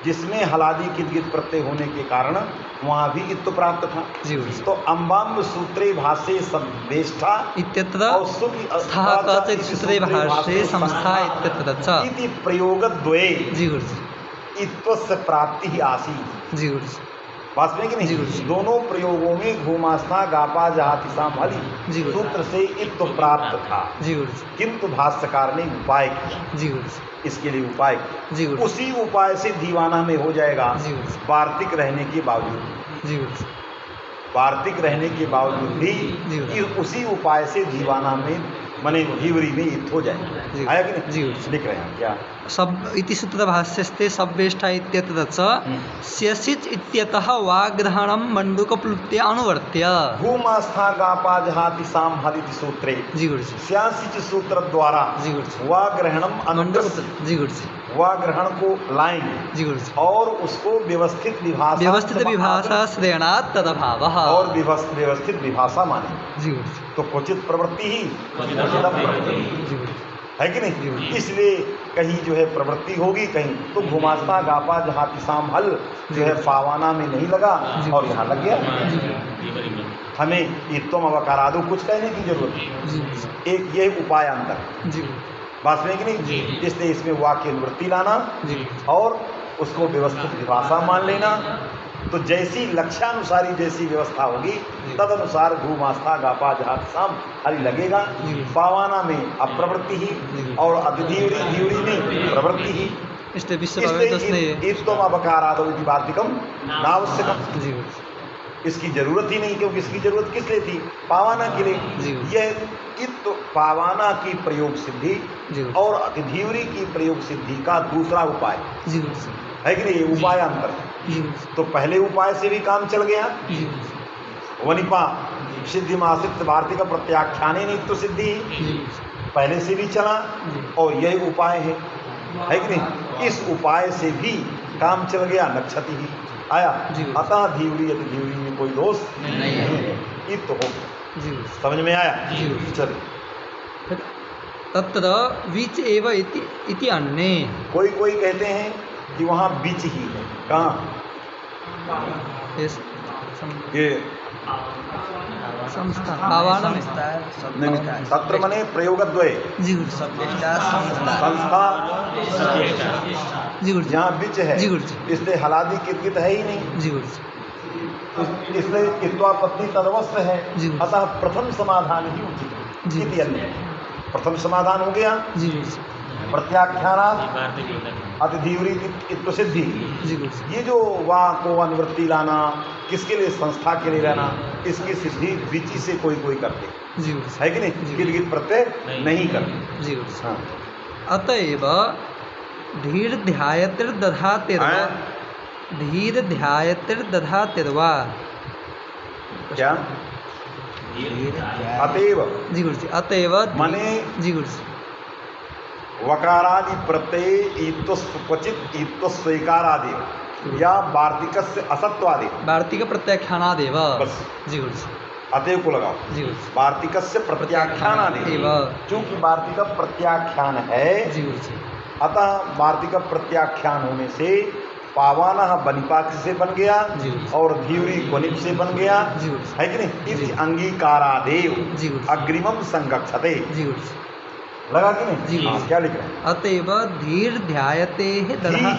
जिसमें हलादी कित प्रत्यय होने के कारण वहाँ भी इत्व प्राप्त था। जी गुरु जी। तो अम्बाम्ब सूत्रे भाष्ये संवेष्ठा इत्यत्र और सुपि स्थः कच इति सूत्रे भाष्ये संस्था इत्यत्र च इति प्रयोगद्वये जी गुरु जी। इत्वस्य प्राप्ति ही आसीत्। जी गुरु जी। बात में कि जी नहीं। गुरु जी। दोनों प्रयोगों में घूमास्था गापा जहाति साम हली जी गुरु जी। सूत्र से इत्व प्राप्त था। जी गुरु जी। किंतु भाष्यकार ने उपाय किया, जी गुरु जी। इसके लिए उपाय किया। जी गुरु जी। उसी उपाय से दीवाना में हो जाएगा। जी गुरु जी। वार्तिक रहने के बावजूद, जी गुरु जी। वार्तिक रहने के बावजूद जी भी गुरु। उसी उपाय से दीवाना में माने धीवरी में इत्व हो जाएगा। जी। आया कि नहीं। जी गुरु जी। लिख रहे हैं क्या, सब इति सूत्र भाष्यस्थे सव्येष्ठा इत्यत्र च स्यसिच इत्यतः वाग्रहणं मण्डूकप्लुत्य अनुवर्त्य। भूमास्था गापा जहाति साम हलिति सूत्रे जी गुरु जी। स्यासिच सूत्र द्वारा जी गुरु जी। वाग्रहणम अनुग्रह, जी गुरु जी। वाग्रहण को लाएंगे जी गुरु जी। और उसको व्यवस्थित विभाषा श्रेणात् तदभावः और व्यवस्थित विभाषा माने। जी गुरु जी। तो क्वचित प्रवृत्ति ही जी गुरु जी। है कि नहीं। इसलिए कहीं जो है प्रवृत्ति होगी, कहीं तो घुमास्ता गापा जहाँ तिसाम हल जो है फावाना में नहीं लगा और यहाँ लग गया। हमें इत्तम अवकारादो कुछ कहने की जरूरत है। एक ये उपाय अंतर जी बात में कि नहीं। इसलिए इसमें वाक्य निवृत्ति लाना जी और उसको व्यवस्थित विभाषा मान लेना। तो जैसी लक्ष्यानुसारी जैसी व्यवस्था होगी तद अनुसार घूमास्था गापा जहाँ शाम हरी लगेगा। पावाना में अप्रवृत्ति ही और अतिधीवरी में प्रवृत्ति ही। इत्तम अवकारादो इति वार्तिकम नावश्यकम। जी इसकी जरूरत ही नहीं, क्योंकि इसकी जरूरत किस लिए थी, पावाना के लिए। यह इत्त पावाना की प्रयोग सिद्धि और अतिधीवरी की प्रयोग सिद्धि का दूसरा उपाय है कि नहीं। उपाय अंतर तो पहले उपाय से भी काम चल गया वनिपा सिद्धि मासित वार्तिक प्रत्याख्याने नहीं तो सिद्धि पहले से भी चला और यही उपाय है कि नहीं? इस उपाय से भी काम चल गया, नक्षति ही आया। अतः धीवरी यदि धीवरी में कोई दोष नहीं है, ये तो हो गया। समझ में आया? चलिए। तत्र बीच एव इति अन्य। कोई कहते हैं कि वहाँ बीच ही है। कहाँ? ये संस्था पावान में तत्र मने प्रयोगद्वय संस्था यहाँ बीच है, इसलिए हलादि कित है ही नहीं, इसलिए इत्वापत्ति तदवस्थ है। अतः प्रथम समाधान ही उचित है। प्रथम समाधान हो गया प्रत्याख्यानात् अतिधीवरी सिद्धि। ये जो वाह को अनुवृत्ति लाना, किसके लिए? संस्था के लिए रहना, इसकी सिद्धि विचि से कोई करते है कि नहीं? गिर प्रत्यय नहीं करते। हाँ। अतएव धीर ध्यायतिर्दधातिर्वा क्या? अतएव अतएव माने वकारादि प्रत्यय क्वचित स्वीकारादि या वार्तिकस्य असत्वादि वार्तिक प्रत्याख्यानादेव। बस अतएव को लगाओ। वार्तिकस्य प्रत्याख्यानादेव, क्योंकि वार्तिक प्रत्याख्यान है, अतः वार्तिक प्रत्याख्यान होने से पावाना बनिपाक से बन गया और धीवरी वनिप से बन गया, है कि नहीं? इस अंगीकारादेव अग्रिमम संगच्छते। लगा कि नहीं? हाँ, क्या लिख रहे हैं? अतएव धीर ध्यायते है दधा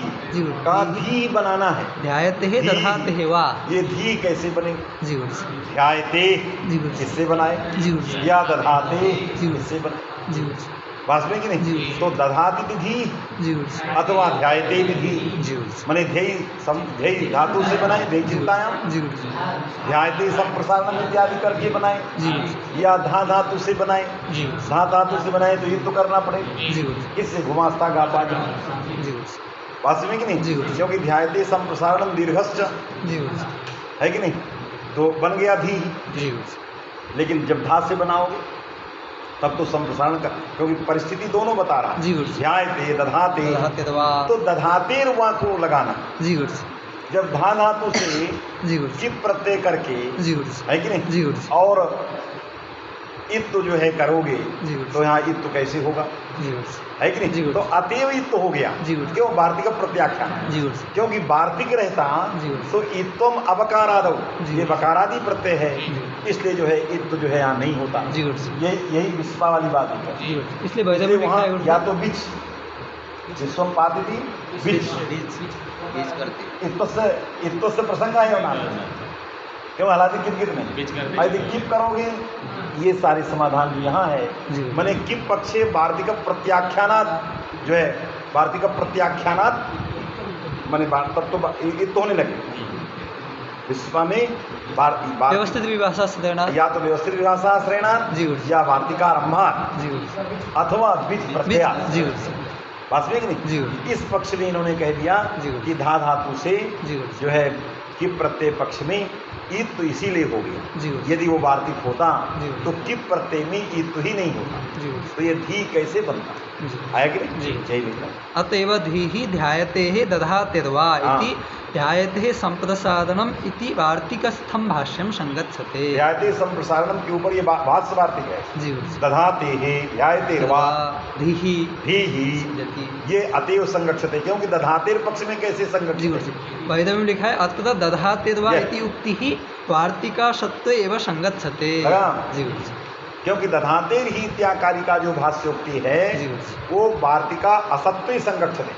का धी बनाना है। ध्यायते है दधाते है वा। ये धी कैसे बने? ध्यायते किससे बनाए? या दधाते किससे बने? वास्तव में कि नहीं? तो दधाति धी अथवा ध्यायते धी माने ध्येय धातु से बनाए, ध्येय चिंतायाम ध्यायते संप्रसारण इत्यादि करके बनाए, या धा धातु से बनाए, धा धातु से बनाए तो ये तो करना पड़ेगा। किससे? घुमास्ता गापा। वास्तव में कि नहीं? क्योंकि ध्यायते संप्रसारण दीर्घश्च है कि नहीं? तो बन गया धी। लेकिन जब धा से बनाओगे तब तो संप्रसारण का, क्योंकि परिस्थिति दोनों बता रहा है। ध्यायते दधाते, तो दधाते रुआ को लगाना। जब धा धातु से चिप प्रत्यय करके, है कि नहीं? और इत्तु जो है करोगे तो यहाँ इत्तु कैसे होगा? है कि नहीं? तो अतएव इत्तु हो गया। क्यों? वार्तिक प्रत्याख्यान, क्योंकि वार्तिक रहता तो इत्तम अवकारादौ, ये वकारादि प्रत्यय है, इसलिए जो है इत्तु जो है यहाँ नहीं होता। यही विस्पा वाली बात है। इसलिए वहाँ या तो बीच विश्वम पाती थी बीच इत्तो से प्रसंग है ना, क्यों? हालांकि किप में यदि किप करोगे, ये सारे समाधान भी यहाँ है। मैंने किप पक्षे वार्तिक प्रत्याख्यानात जो है, वार्तिक प्रत्याख्यानात मैंने तब तो ये तो होने लगे विश्व में व्यवस्थित विभाषा श्रेणा, या तो व्यवस्थित विभाषा श्रेणा या वार्तिकारंभा अथवा बीच प्रत्यय। वास्तविक नहीं? इस पक्ष में इन्होंने कह दिया कि धा धातु से जो है किप प्रत्यय पक्ष में ईद तो इसीलिए हो गया। यदि वो वार्तिक होता तो किप प्रत्यय में ईद तो ही नहीं होता, तो ये धी कैसे बनता? आया कि नहीं? अतएव धी ध्यायते है दधातिर्वा इति ध्यायते संप्रसारणम इति वार्तिकस्थं भाष्यम संगच्छते। ध्यायते संप्रसारणम के ऊपर ये भाष्य वार्तिक है। दधाते है ध्यायतेर्वा धीहि ये अतएव संगच्छते, क्योंकि दधातेर पक्ष में कैसे संगच्छते? वेद में लिखा है अत्र दधातिर्वा इति उक्ति ही वार्तिका सत्व एवं संगच्छते। क्योंकि दधातेर ही इत्यादि का जो भाष्योक्ति है वो वार्तिका असत्व संगच्छते,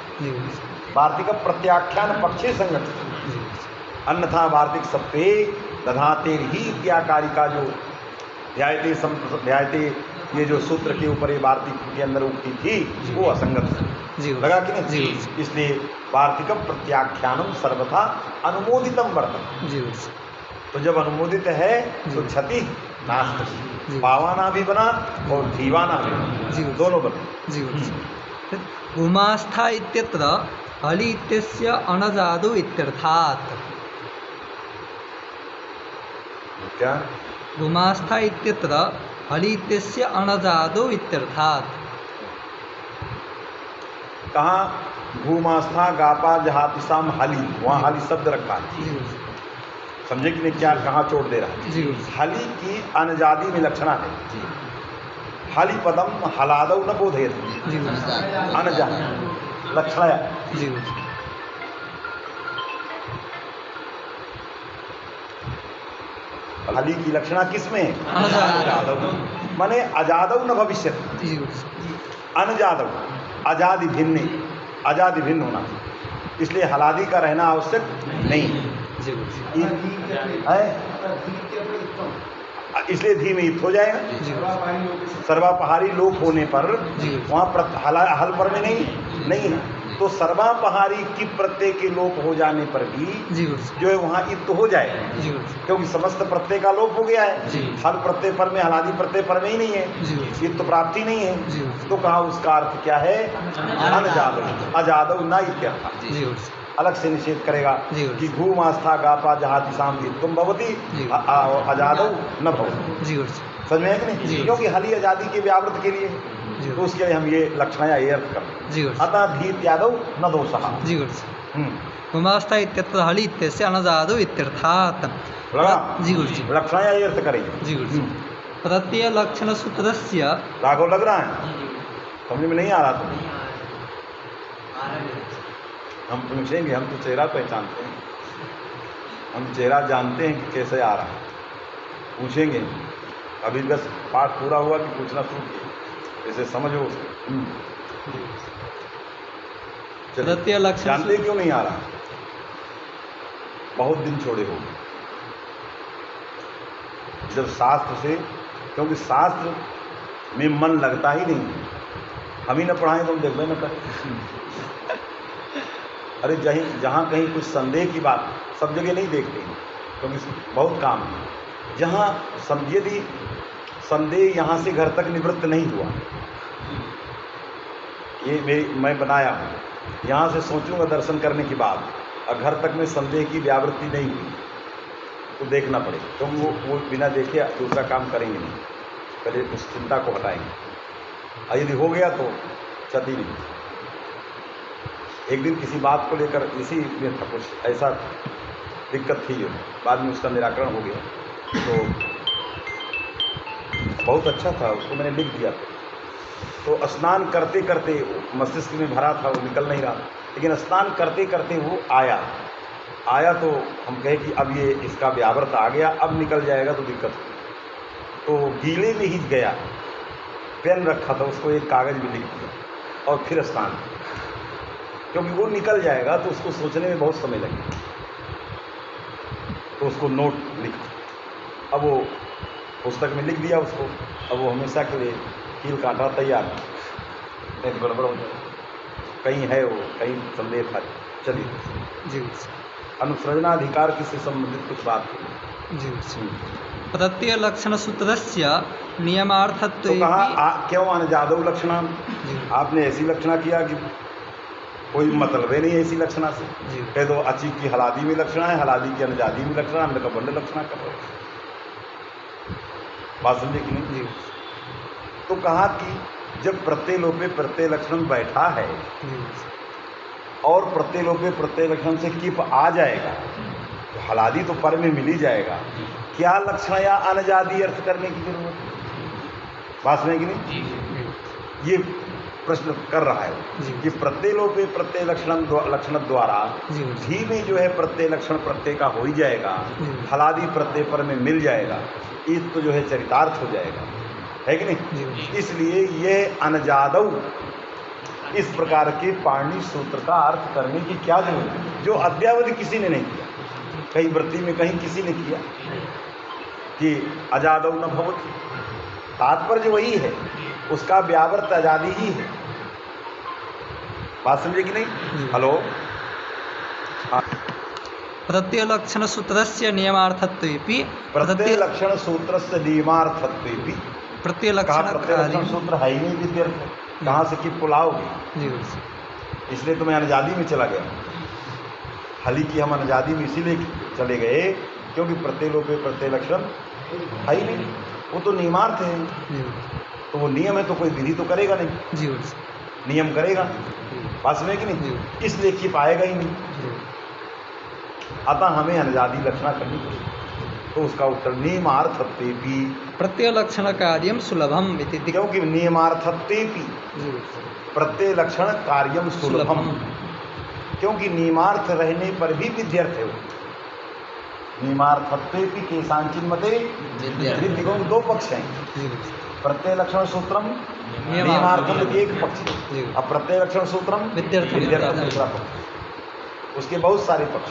वार्तिक प्रत्याख्यान पक्षे संगठित, अन्यथा वार्तिक सत्वे दधातेर ही इत्यादि का जो ध्यायते ये जो सूत्र के ऊपर ये वार्तिक के अंदर उक्ति थी वो असंगत लगा कि नहीं? इसलिए वार्तिक प्रत्याख्यानम सर्वथा अनुमोदितम वर्तते। तो जब अनुमोदित है तो क्षति नास्ति, पावाना भी बना और जीवाना भी बना, दोनों बने। गुमास्था इत्यत्र हलि इत्यस्य अनजादु इत्यर्थात्। क्या भूमास्था इत्यत्र हलि इत्यस्य अणजादौ इत्यर्थात्। कहाँ भूमास्था गापा जहातिसाम हली, वहाँ हली शब्द रखा है। जी समझे कि नहीं क्या कहाँ चोट दे रहा है? जी हली की अनजादी में लक्षणा है। हली पदम हलादौ न बोधयत, जी अनजा लक्षणा। जी हली की लक्षणा किसमें है? अणजादौ। माने अजादौ न भविष्य, जी अनजादौ, आजादी भिन्न, आजादी भिन्न होना, इसलिए हलादी का रहना आवश्यक नहीं जी है, इसलिए धी में इत हो जाएगा। जी सर्वापहारी लोक होने पर जी वहाँ हल पर में नहीं है, तो सर्वापहारी की प्रत्यय के लोप हो जाने पर भी जी जो है वहाँ इत हो जाएगा, जी क्योंकि समस्त प्रत्यय का लोप हो गया है। जी। हल प्रत्यय पर में, हलादी प्रत्यय पर में ही नहीं है, जी इत तो प्राप्ति नहीं है। जी तो कहा उसका अर्थ क्या है? अनजादव, अजादव न इत्यर्थ, जी अलग से निषेध करेगा जी। कि भूमास्था गापा जहातिसाम तुम भवती जी। अजादव न भवती। जी समझ में है कि नहीं? जी। क्योंकि हली आजादी के व्यावृत के लिए, जी। तो उसके लिए हम ये लक्षण या ये अर्थ करते जी हैं। अतः धीत यादव न दोषः। जी भूमास्था इत्यत्र हलि इत्यस्य अणजादौ इत्यर्थात्। जी लक्षण या ये अर्थ करेंगे। जी प्रत्यय लक्षण सूत्रस्य। राघव लग रहा है समझ में नहीं आ रहा तुम्हें? हम पूछेंगे, हम तो चेहरा पहचानते हैं, हम चेहरा जानते हैं कि कैसे आ रहा है, पूछेंगे। अभी बस पाठ पूरा हुआ कि पूछना शुरू किया, ऐसे समझो उसको। प्रत्यय लक्षण जानते क्यों नहीं आ रहा? बहुत दिन छोड़े हो जब शास्त्र से, क्योंकि शास्त्र में मन लगता ही नहीं, हम ही न पढ़ाएं तो हम देखबे न करें। अरे जहाँ कहीं कुछ संदेह की बात, सब जगह नहीं देखते हैं क्योंकि बहुत काम है। जहाँ यदि संदेह यहाँ से घर तक निवृत्त नहीं हुआ, ये मैं बनाया हूँ, यहाँ से सोचूंगा दर्शन करने के बाद और घर तक में संदेह की व्यावृत्ति नहीं हुई तो देखना पड़ेगा, क्योंकि वो बिना देखे दूसरा काम करेंगे नहीं, पहले उस चिंता को हटाएंगे, और यदि हो गया तो क्षति नहीं। एक दिन किसी बात को लेकर इसी में था, कुछ ऐसा दिक्कत थी जो बाद में उसका निराकरण हो गया, तो बहुत अच्छा था, उसको मैंने लिख दिया। तो स्नान करते करते मस्तिष्क में भरा था, वो निकल नहीं रहा, लेकिन स्नान करते करते वो आया तो हम कहे कि अब ये इसका व्यावर्त आ गया, अब निकल जाएगा तो दिक्कत हो। तो गीले में ही गया, पेन रखा था, उसको एक कागज़ में लिख दिया और फिर स्नान किया, क्योंकि वो निकल जाएगा तो उसको सोचने में बहुत समय लगेगा, तो उसको नोट लिखा। अब वो पुस्तक में लिख दिया उसको, अब वो हमेशा के लिए कील कांटा तैयार, नहीं गड़बड़ हो जाए, कहीं है वो, कहीं संदेह था। चलिए जी अनुसृजनाधिकार से संबंधित कुछ बात जी प्रत्यय लक्षण सूत्रस्य नियमार्थत्व। तो कहा क्यों अनजादव लक्षणा? आपने ऐसी लक्षणा किया कि कोई मतलब ही नहीं ऐसी लक्षणा से। कह दो अची की हलादी में लक्षणा है, हलादी की अनजादी में लक्षणा, अंड का बंड लक्षणा कर रहे, बात समझे कि नहीं? तो कहा कि जब प्रत्यय लोपे प्रत्यय लक्षण बैठा है और प्रत्यय लोपे प्रत्यय लक्षण से किप आ जाएगा तो हलादी तो पर में मिल ही जाएगा, क्या लक्षण या अनजादी अर्थ करने की जरूरत है? बात समझे कि नहीं? ये प्रश्न कर रहा है कि प्रत्यय लोपे प्रत्यय लक्षण द्वारा धी में जो है प्रत्यय लक्षण प्रत्यय का हो ही जाएगा, हलादी प्रत्यय पर में मिल जाएगा, ये तो जो है चरितार्थ हो जाएगा, है कि नहीं? इसलिए ये अनजादव इस प्रकार के पाणिनि सूत्र का अर्थ करने की क्या जरूरत है, जो अद्यावधि किसी ने नहीं किया, कहीं वृत्ति में कहीं किसी ने किया कि अजादव न भवति, तात्पर्य वही है, उसका व्यावर्त आजादी ही है। बात समझे कि नहीं? हेलो, प्रत्यय लक्षण सूत्रस्य नियमार्थत्वेपि प्रत्यय लक्षण सूत्रस्य नियमार्थत्वेपि प्रत्यय लक्षण सूत्र है ही नहीं विद्यार्थी, कहाँ से कि पुलाओगे? इसलिए तो मैं अनजादी में चला गया, हली की हम अनजादी में इसीलिए चले गए क्योंकि प्रत्यय लोपे प्रत्यय लक्षण है ही नहीं, वो तो नियमार्थ है। जी तो वो नियम है तो कोई विधि तो करेगा नहीं, जी नियम करेगा, बात समझे कि नहीं, इसलिए कि पाएगा ही नहीं। अतः हमें अनजादी लक्षणा करनी पड़ेगी। तो उसका उत्तर नियमार्थत्वेपि प्रत्यय लक्षण कार्यम सुलभम इति क्योंकि नियमार्थत्वेपि प्रत्यय लक्षण कार्यम सुलभम, क्योंकि नियमार्थ रहने पर भी विध्यर्थ है वो। नियमार्थत्वेपि केशांचिन मते विद्यगुण दो पक्ष हैं, प्रत्यय लक्षण सूत्रम नियमार्थम एक पक्ष है, अब प्रत्यय लक्षण सूत्रम विध्यर्थम दूसरा पक्ष, उसके बहुत सारे पक्ष।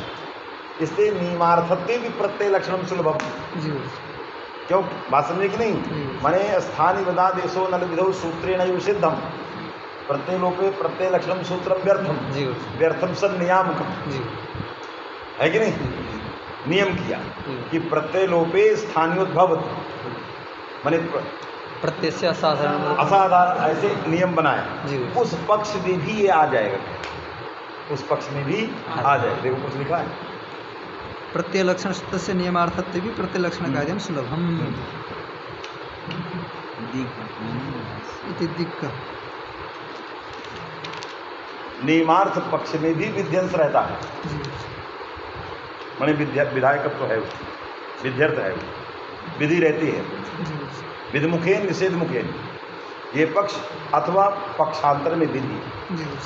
इसलिए नियमार्थत्वे भी प्रत्यय लक्षण सुलभम, क्यों, बात समझे कि नहीं, माने स्थानीय बदा देशो नल विधौ सूत्रेण सिद्धम, प्रत्यय लोपे प्रत्यय लक्षण सूत्रम व्यर्थम, व्यर्थम सन नियामकम, है कि नहीं, नियम किया कि प्रत्यय लोपे स्थानीयोद्भवति, माने प्रत्यय से असाधारण ऐसे नियम बनाया, उस पक्ष में भी ये आ जाएगा, उस पक्ष में भी आ जाएगा। देखो कुछ लिखा है, प्रत्यय लक्षण सूत्र से नियमार्थत्वे भी प्रत्यय लक्षण कार्यम सुलभम इति दिक्क। नियमार्थ पक्ष में भी विध्यंस रहता है, माने विधायकत्व तो है, विध्यर्थ है, विधि रहती है, विधमुखेन निषेध मुखेन, ये पक्ष अथवा पक्षांतर में विधि,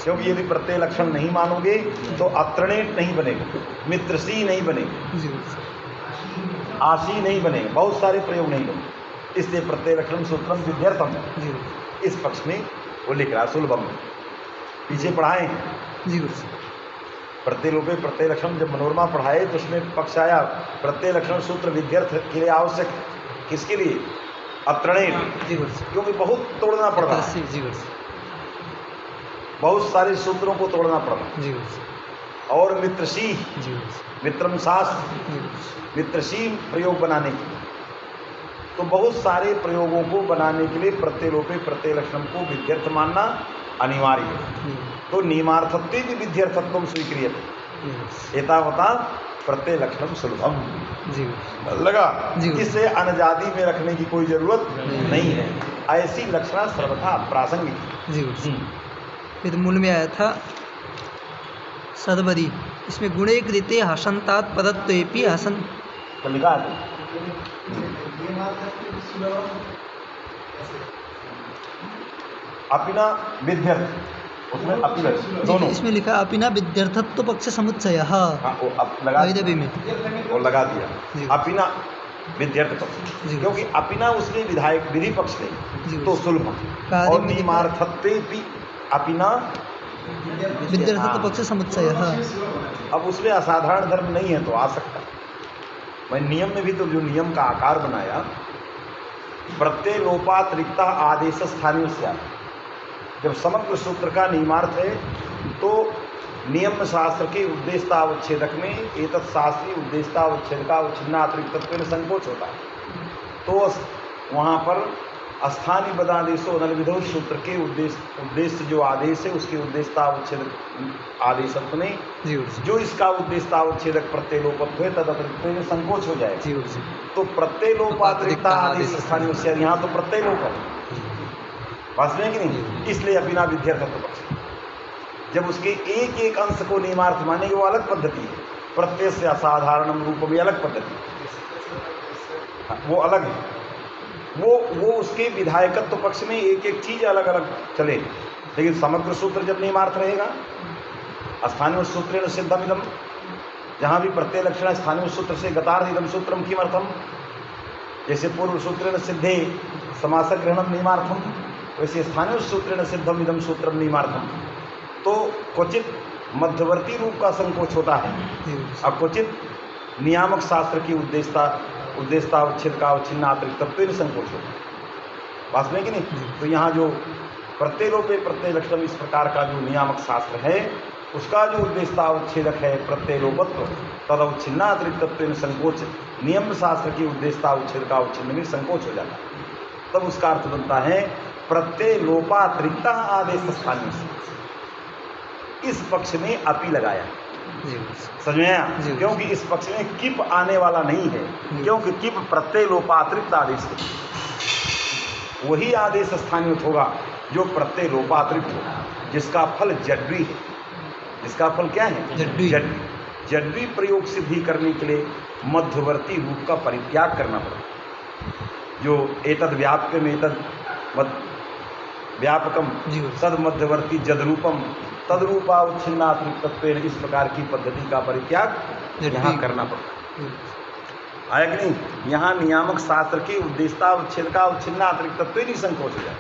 क्योंकि यदि प्रत्यय लक्षण नहीं मानोगे तो अत्रणेट नहीं बनेगा, मित्रसी नहीं बनेगा, आशी नहीं बनेगा, बहुत सारे प्रयोग नहीं बनेंगे, इसलिए प्रत्यय लक्षण सूत्रम विध्यर्थम इस पक्ष में वो लिख रहा सुलभम। पीछे पढ़ाए प्रत्यय लोपे प्रत्यय लक्षण, जब मनोरमा पढ़ाए तो उसमें पक्ष आया प्रत्यय लक्षण सूत्र विध्यर्थ के लिए आवश्यक, किसके लिए, अत्रणेट, क्योंकि बहुत तोड़ना पड़ रहा है, बहुत सारे सूत्रों को तोड़ना पड़ रहा है, और मित्रशी, मित्रम शास्त्र, मित्रशी प्रयोग बनाने के लिए, तो बहुत सारे प्रयोगों को बनाने के लिए प्रत्यय लोपे प्रत्यय लक्षण को विध्यर्थ मानना अनिवार्य है। तो नियमार्थत्वे भी विध्यर्थत्वम स्वीक्रियते, एतावता प्रत्यय लक्षण सुलभम लगा, इससे अनजादी में रखने की कोई जरूरत नहीं है, ऐसी लक्षणा सर्वथा प्रासंगिक। फिर मूल में आया था सदबरी, इसमें गुणे कृते हसंतात पदत्वेपि हसन लिखा है अपिना विध्यर्थ, उसमें अपिना दोनों, इसमें लिखा अपिना विध्यर्थत्व पक्ष समुच्चय, वो लगा दिया अपिना विध्यर्थ पक्ष, क्योंकि अपिना उसमें विधायक विधि पक्ष नहीं तो सुलभ, और नियमार्थत्वे भी अपिना विध्यर्थत्व पक्ष समुच्चय। अब उसमें असाधारण धर्म नहीं है तो आ सकता, मैं नियम में भी तो जो नियम का आकार बनाया, प्रत्यय लोपातिरिक्त आदेश स्थानीय से, जब समग्र सूत्र का नियमार्थ है तो नियम शास्त्र के उद्देश्यतावच्छेदक में एतत् शास्त्रीय उद्देश्यतावच्छेद का अवच्छिन्नातिरिक्तत्व में संकोच होता है, तो वहाँ पर स्थानीय बदादेशो नल विधो सूत्र के उद्देश्य जो आदेश है उसके उद्देश्यतावच्छेद आदेशत्व में जो इसका उद्देश्यतावच्छेदक प्रत्यय लोपत्व है तद अतिरिक्त में संकोच हो जाएगा, तो प्रत्यय लोपातिरिक्त आदेश स्थानीय से, यहाँ तो प्रत्यय लोप है, बात समझे कि नहीं, इसलिए अपिना विध्यर्थत्व पक्ष, जब उसके एक एक अंश को नियमार्थ मानेंगे वो अलग पद्धति है, प्रत्यय से असाधारण रूप में अलग पद्धति, वो अलग है, वो उसके विधायकत्व पक्ष में एक एक चीज अलग अलग चले, लेकिन समग्र सूत्र जब नियमार्थ रहेगा, स्थानीय सूत्रेण सिद्धम इदम, जहाँ भी प्रत्यय लक्षण स्थानीय सूत्र से गतार्थ इदम सूत्रम किमर्थम, जैसे पूर्व सूत्रेण सिद्धे समास ग्रहणम नियमार्थम, वैसे स्थानीय सूत्रेण सिद्धम इदम सूत्रम नियमार्थम, तो क्वचित मध्यवर्ती रूप का संकोच होता है, और क्वचित नियामक शास्त्र की उद्देश्यतावच्छेद का अवच्छिन्न अतिरिक्तत्व में संकोच होता है, बात में कि नहीं। तो यहाँ जो प्रत्यय लोपे प्रत्यय लक्षण इस प्रकार का जो नियामक शास्त्र है उसका जो उद्देश्यतावच्छेदक है प्रत्यय लोपत्व तद अवच्छिन्न अतिरिक्तत्व में संकोच, नियम शास्त्र की उद्देश्यतावच्छेद का अवच्छिन्न में संकोच हो जाता है, तब उसका अर्थ बनता है प्रत्यय लोपातिरिक्त आदेश स्थानीय से। इस पक्ष में अपि लगाया, जी गुरु जी। समझ में आया? जी। क्योंकि इस पक्ष में किप आने वाला नहीं है, क्योंकि किप प्रत्यय लोपातिरिक्त आदेश है। वही आदेश स्थानीय होगा जो प्रत्यय लोपातिरिक्त हो, जिसका फल जड्वी है। जिसका फल क्या है? जड्वी। जड्वी प्रयोग सिद्धि करने के लिए मध्यवर्ती रूप का परित्याग करना पड़ता। जो एतद व्यापकम एतद व्यापकम जी गुरु। तद मध्यवर्ती जदरूपम तदरूपावच्छिन्नात्रिक्तत्वेन, इस प्रकार की पद्धति का परित्याग यहाँ करना पड़ता है। आया कि नहीं? यहाँ नियामक शास्त्र की उद्देश्यता उच्छेद का अवच्छिन्नात्रिक्तत्व नहीं संकोच हो जाए।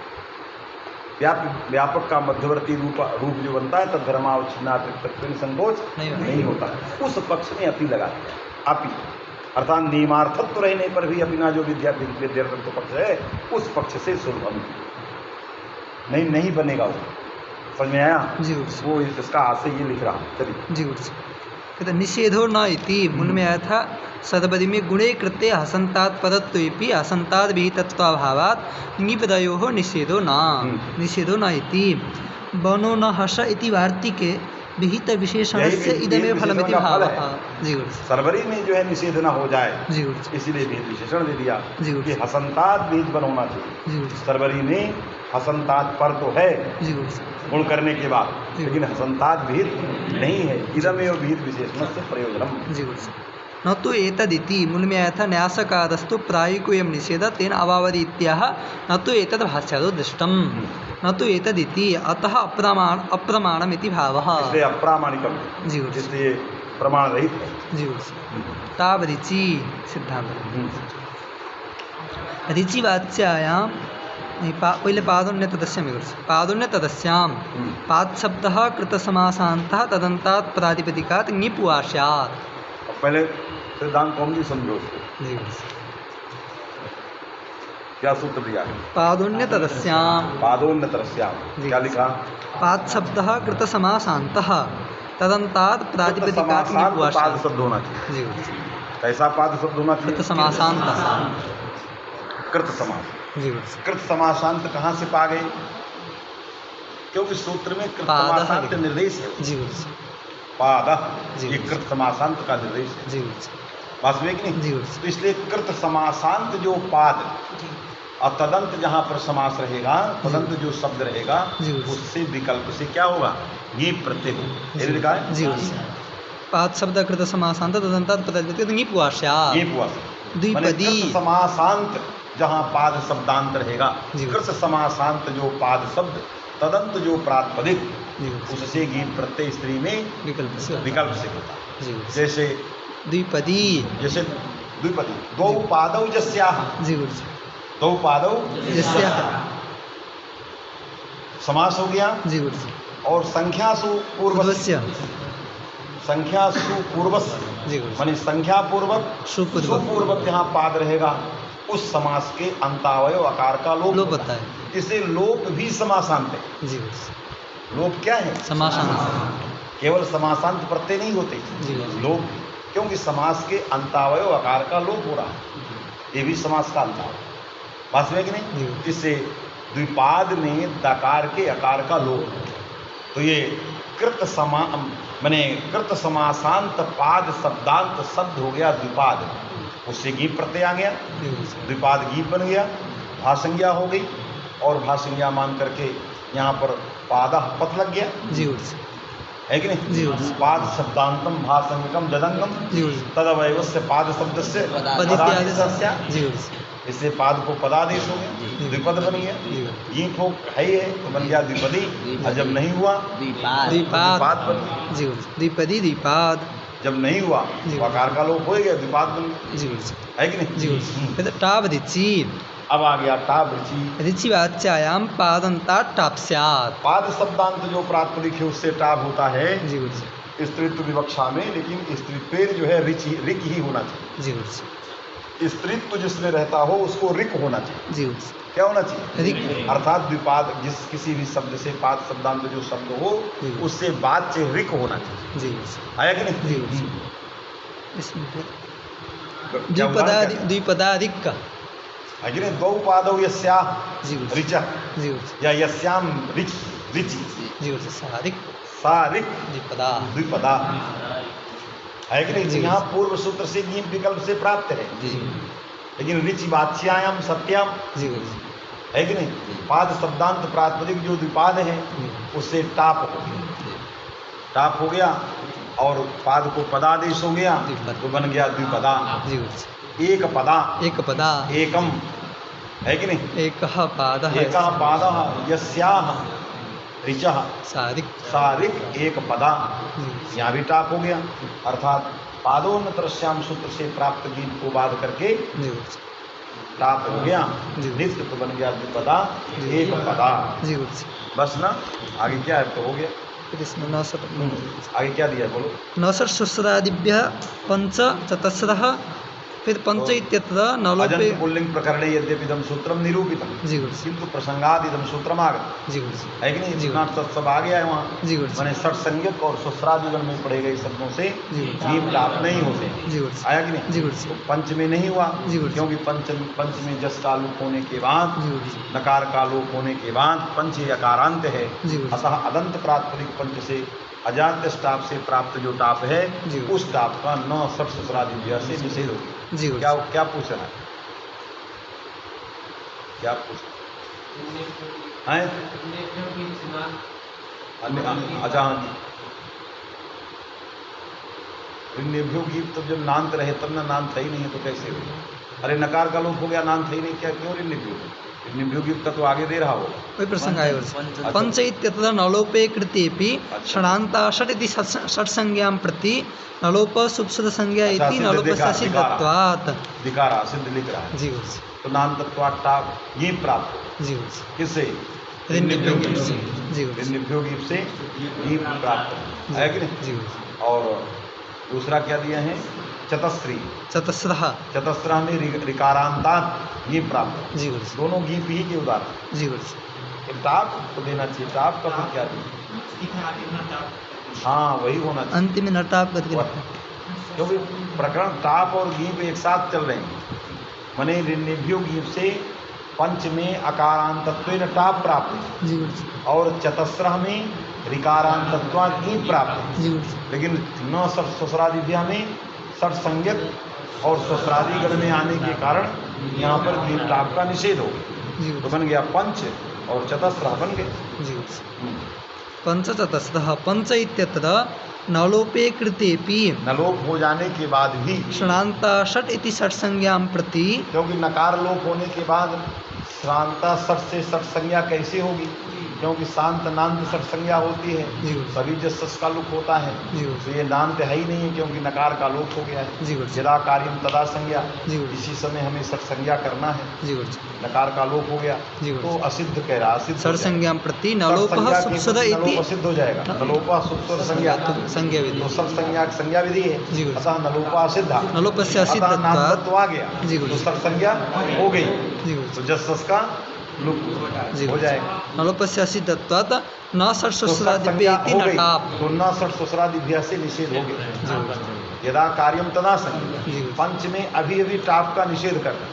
व्यापक का मध्यवर्ती रूप जो बनता है तद धर्मावच्छिन्नात्रिक्तत्व संकोच नहीं होता। उस पक्ष में अपी लगा दिया। अपी अर्थात नियमार्थत्व रहने पर भी अपना जो विद्यार्थत्व पक्ष है उस पक्ष से सुलभ नहीं बनेगा। वो समझ में आया? जी। वो इसका आशय ये लिख रहा। चलिए जी गुरु। कहते निषेधो न इति मूल में आया था सदपदी में गुणे कृत्य हसंतात् पदत्वेपि हसंतात् विहितत्वाभावात् निपदयोः निषेधो न इति बनो न हस इति वार्तिके विहित विशेषणस्य इदमेव फलमिति भावः। जी गुरु। सरवरी में जो है निषेध न हो जाए, जी गुरु, इसीलिए विहित विशेषण दे दिया कि हसंतात् विहित बन होना चाहिए। जी गुरु। सरवरी में हसंतात् पर तो है जी गुरु गुण करने के बाद, लेकिन हसंतात् विहित नहीं है। इदमेव विहित विशेषणस्य प्रयोजनम। जी गुरु। न तो एतदिति मूल में आया था न्यासकादस्तु प्रायिको एवं निषेध तेन अभावदि इत्याह न तो एतद् भाष्यादो दृष्टम न तो एतदिति अतः अप्रमाणम इति भावः। इसलिए अप्रामाणिकम। जी गुरु। इसलिए प्रमाण रहित है। जी गुरु। तावरिचि सिद्धांत ऋचि वाच्यायां पहले पादोन्य तदस्याम पादोन्य तदस्याम पाद शब्दः कृतसमासान्तः तदन्तात् प्रातिपदिकात् ङिप् वा स्यात्। पहले सिद्धांत कौन जी समझो। जी क्या सूत्र दिया है? पादोन्य तदस्याम क्या लिखा? पाद शब्दः कृतसमासान्तः तदन्तात् प्रातिपदिकात् ङिप् वा स्यात्। पाद शब्द होना चाहिए। जी कैसा पाद शब्द होना चाहिए? कृतसमासान्तः। कृत समास। जी कृत समासांत कहाँ से पा गए? क्योंकि सूत्र में कृत समासांत निर्देश है। जी पाद, ये कृत समासांत का निर्देश है। जी वास्तविक नहीं। जी। तो इसलिए कृत समासांत जो पाद और तदंत जहाँ पर समास रहेगा, तदंत जो शब्द रहेगा उससे विकल्प से क्या होगा? ये प्रत्यय होगा। ये लिखा है। जी पाद शब्द कृत समासांत तदंतात् प्रातिपदिकात् ङिप् वा स्यात्। द्विपदी समासांत जहाँ पाद शब्दांत रहेगा, कृत समासांत जो पाद शब्द तदंत जो प्रातिपदिक, उससे गीत प्रत्यय स्त्री में विकल्प से होता। जैसे द्विपदी, जैसे द्विपदी दो पादौ यस्याः। जी गुरु। दो पादौ यस्याः समास हो गया। जी गुरु। और संख्यासु पूर्वस्य, संख्यासु पूर्वस्य माने संख्या पूर्वक सुपूर्वक जहाँ पाद रहेगा उस समास के अंतावय आकार का लोप होता है। इसे लोप भी समासांत है। जी। लोप क्या है? समासांत। केवल समासांत प्रत्यय नहीं होते लोप, क्योंकि समास के अंतावय आकार का लोप हो रहा है, ये भी समास का अंतावय। वास्तविक नहीं। इससे द्विपाद में दकार के आकार का लोप, तो ये कृत समासांत पाद शब्दांत शब्द हो गया द्विपाद, उससे गीप प्रत्यय आ गया, द्विपाद गीप बन गया, भासंज्ञा हो गई और भासंज्ञा मान करके यहाँ पर पादः पद लग गया। जी है कि नहीं? पाद शब्दांतम भासंगम जदंगम तदवयवस्य पाद शब्द से इससे पाद को पदादेश हो गया, द्विपद बन गया। गीप हो है ही है तो बन गया द्विपदी, और जब नहीं हुआ द्विपाद बन गया। द्विपदी द्विपाद जब नहीं हुआ तो आकार का लोप हो गया, द्विपाद बन गया। है कि नहीं? टावरिचि। अब आ गया टाव ऋचि। ऋचि वाच्यायाम पादंतात् टाप स्यात्। पाद शब्दांत जो प्रातिपदिक है उससे टाप होता है। जी स्त्रीत्व विवक्षा में, लेकिन स्त्रीत्व जो है रिक ही होना चाहिए। जी स्त्रीत्व जिसमें रहता हो उसको रिक होना चाहिए। जी क्या होना चाहिए? रिक। अर्थात द्विपाद जिस किसी भी शब्द से पाद शब्दांत जो शब्द हो उससे वाच्य रिक होना चाहिए। जी आया कि नहीं? द्विपदाधिक का अग्नि दो पादौ यस्याः ऋचा या यस्याम रिच ऋचि सारिक द्विपदा है कि नहीं? यहाँ पूर्व सूत्र से नीम विकल्प से प्राप्त है, लेकिन ऋचि वाच्यायाम सत्यम है कि नहीं? पाद शब्दांत प्रातिपदिक जो द्विपाद है उससे टाप हो गया, टाप हो गया और पाद को पदादेश हो गया तो बन गया द्विपदा। एक पदा, एक पदा, एकम है कि नहीं? एक पाद, एक पाद यस्याह ऋचः सारिक, सारिक एक पदा, यहाँ भी टाप हो गया। अर्थात पादोन्नतरस्याम सूत्र से प्राप्त गीत को बाध करके टाप हो गया, नित्य तो बन गया द्विपदा एक पदा। बस ना, आगे क्या है? तो हो गया। आगे क्या दिया बोलो? नसर सुस्रादिभ्य पंच चतस्रः, फिर पंच इत्यत्र नलोपे पुल्लिंग प्रकरणे यद्यपि इदं सूत्रम निरूपितम किंतु प्रसंगाद इदं सूत्रम आगत है कि नहीं? सब आ गया है वहाँ, मैंने षट संज्ञक और सुस्रादिगण में पढ़े गए शब्दों से जीव टाप नहीं होते, आया कि नहीं? तो पंच में नहीं हुआ क्योंकि पंच में जस का लोप होने के बाद, नकार का लोप होने के बाद पंच यकारांत है, अतः अदंत प्रातिपदिक पंच से अजात्य टाप से प्राप्त जो टाप है उस टाप का न षट सुस्रादि से निषेध होगी। क्या क्या पूछ रहा है? क्या पूछ है? अच्छा हाँ जी, ऋण्यभ्यो की तब जब नांत रहे तब ना, नांत है ही नहीं है तो कैसे हो? अरे नकार का लोप हो गया, नांत है ही नहीं, क्या क्यों ऋण्यभ्यो? ऋण्यभ्यो की का तो आगे दे रहा होगा। कोई प्रसंग आएगा। पंच इत्यत्र नलोपे कृतेपि षडान्ता षट इति षट संज्ञां प्रति नलोप सुप्सद संज्ञा इति नलोपस्य सिद्धत्वात् विकारा सिद्ध लिख रहा है जी। तो नाम तत्वात् टाप ये प्राप्त जी किससे? ऋण्यभ्यो जी, ऋण्यभ्यो से ये प्राप्त है कि नहीं? जी। और दूसरा क्या दिया है? चतस्री, चतस्रः, चतस्रः में रिकारांतात् ये प्राप्त जी। दोनों गीप ही के उदाहरण जी। टाप को देना चाहिए, टाप का फिर क्या दिया? हाँ वही होना चाहिए, अंतिम में नटाप क्योंकि प्रकरण टाप और गीप एक साथ चल रहे हैं। मने ऋण्यभ्यो गीप से पंच में अकारांतत्वेन टाप प्राप्त है और चतस्रः में ऋकारांतत्वा गीप प्राप्त है, लेकिन न षट सुस्रादिभ्या में षट संज्ञक और सुस्रादि गण में आने के कारण यहाँ पर गीप टाप का निषेध हो गया, तो बन गया पंच और चतस्रः बन गए। पंच चतस्रः, पंच इत्यत्र नलोपे कृतेपि, नलोप हो जाने के बाद भी षडान्ता षट इति षट संज्ञां प्रति, क्योंकि नकार लोप होने के बाद श्रांता षट से षट संज्ञा कैसे होगी? क्योंकि शांत नांत षट संज्ञा होती है, सभी जस का लोप होता है, तो ये नांत है ही नहीं है क्योंकि नकार का लोप हो गया है। यदा कार्यम तदा संज्ञा, इसी समय हमें षट संज्ञा करना है, नकार का लोप हो गया तो असिद्ध कह रहा, असिद्ध षट संज्ञा प्रति नलोपः सुप्सद इति असिद्ध हो जाएगा। नलोपः सुप्सद संज्ञा संज्ञा विधि, तो षट संज्ञा संज्ञा विधि है, अतः नलोपः असिद्ध, नलोपस्य असिद्धत्वात् आ गया तो षट संज्ञा हो गई, तो जस का हो जाएगा। नलोपस्य असिद्धत्वात् न षट सुस्रादिभ्य इति नटाप, तो न षट सुस्रादिभ्य से निषेध हो गया। यदा कार्यम तदा संज्ञा, पंच में अभी अभी टाप का निषेध करना,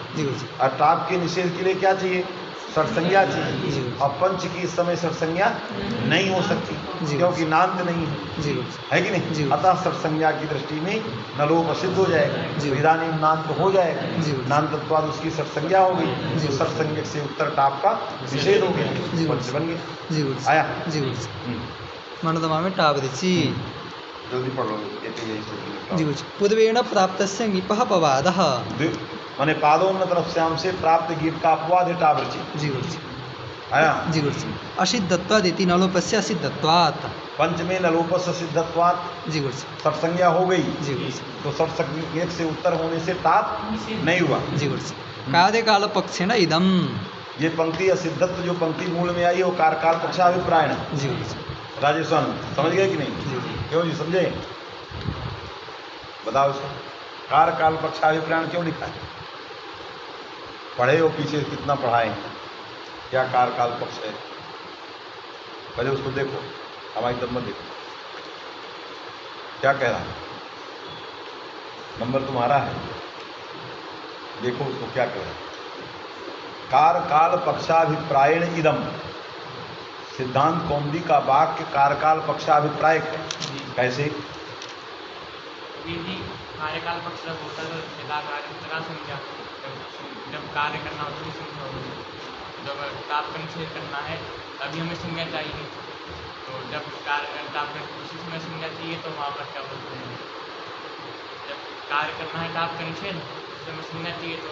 और टाप के निषेध के लिए क्या चाहिए? षट संज्ञा चाहिए, और पंच की इस समय षट संज्ञा नहीं हो सकती क्योंकि नांत नहीं है कि नहीं? अतः षट संज्ञा की दृष्टि में नलोप सिद्ध हो जाएगा, इदानीं नांत हो जाएगा, नांतत्वाद उसकी षट संज्ञा हो गई, तो षट संज्ञक से उत्तर टाप का निषेध हो गया, पंच बन गया। आया मनोदमा में टाप दिची, जल्दी पढ़ लो। पूर्वेण प्राप्तस्य ङिपः अपवादः, माने पादोन्नतरस्याम से प्राप्त गीत का अपवाद है टावृचि जी गुरुजी। आया जी गुरुजी। असिद्धत्वात् इति नलोपस्य असिद्धत्वात्, पंच में नलोपस्य सिद्धत्वात् जी गुरुजी षट संज्ञा हो गई जी गुरुजी, तो षट संज्ञक से उत्तर होने से टाप नहीं हुआ जी गुरुजी। कार्य काल पक्षेण इदम, ये पंक्ति असिद्धत्व जो पंक्ति मूल में आई है वो कार्यकाल पक्षाभिप्रायण जी गुरुजी। राजेश्वर समझ गए कि नहीं? क्यों जी समझे? बताओ इसको, कार्यकाल पक्षाभिप्रायण क्यों लिखा है? पढ़े हो पीछे कितना पढ़ाए, क्या कार्यकाल पक्ष है? पहले उसको देखो, हमारी तरफ देखो क्या कह रहा है, नंबर तुम्हारा है, देखो उसको क्या कह रहा है। कार्यकाल पक्षाभिप्रायण इदम, सिद्धांत कौमुदी का वाक्य कार्यकाल पक्षाभिप्रायक है। कैसे? यदि कार्यकाल पक्ष जब होता है तो यदा कार्य तदा संज्ञा, जब कार्य करना हो तो संज्ञा होगी। जब ताप का निषेध करना है तभी हमें संज्ञा चाहिए, तो जब कार्य ताप का उसी समय संज्ञा चाहिए तो वहाँ पर क्या बोलते हैं, जब कार्य करना है ताप का निषेध उस समय संज्ञा चाहिए तो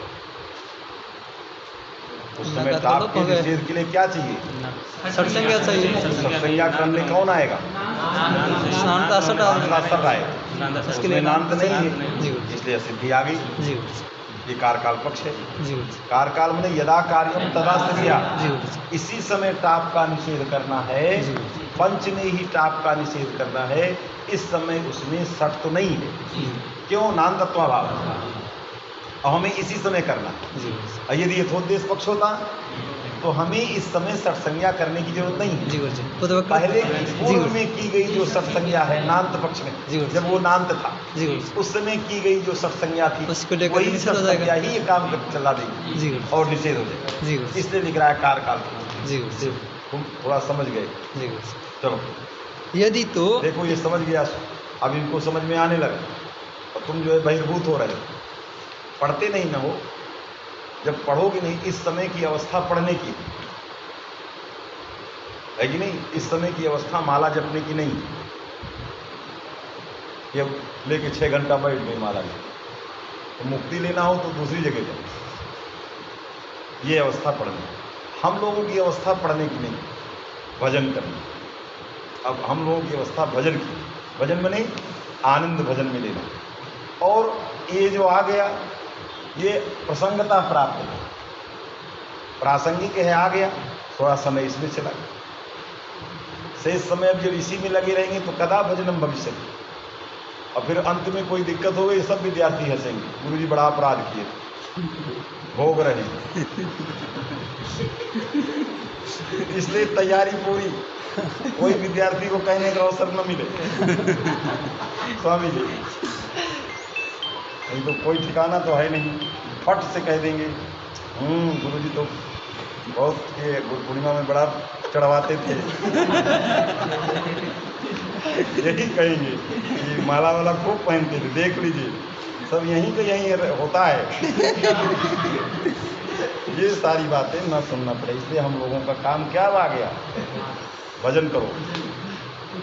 उस समय ताप के निषेध के लिए क्या चाहिए? सत्संज्ञा चाहिए। सत्संज्ञा करने कौन आएगा? शांता सट नांता सट आएगा, उसके लिए नांत नहीं है, जी इसलिए सिद्धि आ गई। जी ये कारकाल पक्ष है। जी कारकाल में यदा कार्यम तदा संज्ञा, जी इसी समय टाप का निषेध करना है। जी। पंच ने ही टाप का निषेध करना है, इस समय उसमें सट तो नहीं है। क्यों? नान तत्वाभाव, और हमें इसी समय करना है। और यदि यथोद्देश पक्ष होता तो हमें इस समय सट संज्ञा करने की जरूरत नहीं है। जी पहले पूर्व में की गई जो सट संज्ञा है नान्त पक्ष में, जब वो नान्त था उस समय की गई जो सट संज्ञा थी वही सट संज्ञा ही ये काम चला देगी और निषेध हो जाएगा। इसलिए लिख रहा है कारकाल। तुम थोड़ा समझ गए? चलो यदि तो देखो ये समझ गया, अब इनको समझ में आने लगा। और तुम जो है बहिर्भूत हो रहे हो, पढ़ते नहीं ना हो। जब पढ़ोगे नहीं, इस समय की अवस्था पढ़ने की है कि नहीं? इस समय की अवस्था माला जपने की नहीं। ये लेके 6 घंटा बैठ गई माला में, तो मुक्ति लेना हो तो दूसरी जगह जाओ। ये अवस्था पढ़ने, हम लोगों की अवस्था पढ़ने की नहीं, भजन करने। अब हम लोगों की अवस्था भजन की, भजन में नहीं, आनंद भजन में लेना। और ये जो आ गया ये प्रसंगता प्राप्त है, प्रासंगिक है, आ गया, थोड़ा समय इसमें चला गया। शेष समय अब जब इसी में लगे रहेंगे तो कदा भजनम भविष्य। और फिर अंत में कोई दिक्कत हो गई, सब विद्यार्थी हंसेंगे, गुरुजी बड़ा अपराध किए, भोग रहे हैं। इसलिए तैयारी पूरी, कोई विद्यार्थी को कहने का अवसर न मिले स्वामी जी, नहीं तो कोई ठिकाना तो है नहीं, फट से कह देंगे गुरुजी तो बहुत ये गुरु पूर्णिमा में बड़ा चढ़वाते थे यही कहेंगे कि माला वाला खूब पहनते थे, देख लीजिए सब यहीं पे यहीं होता है ये सारी बातें न सुनना पड़े। इसलिए हम लोगों का काम क्या आ गया? भजन करो,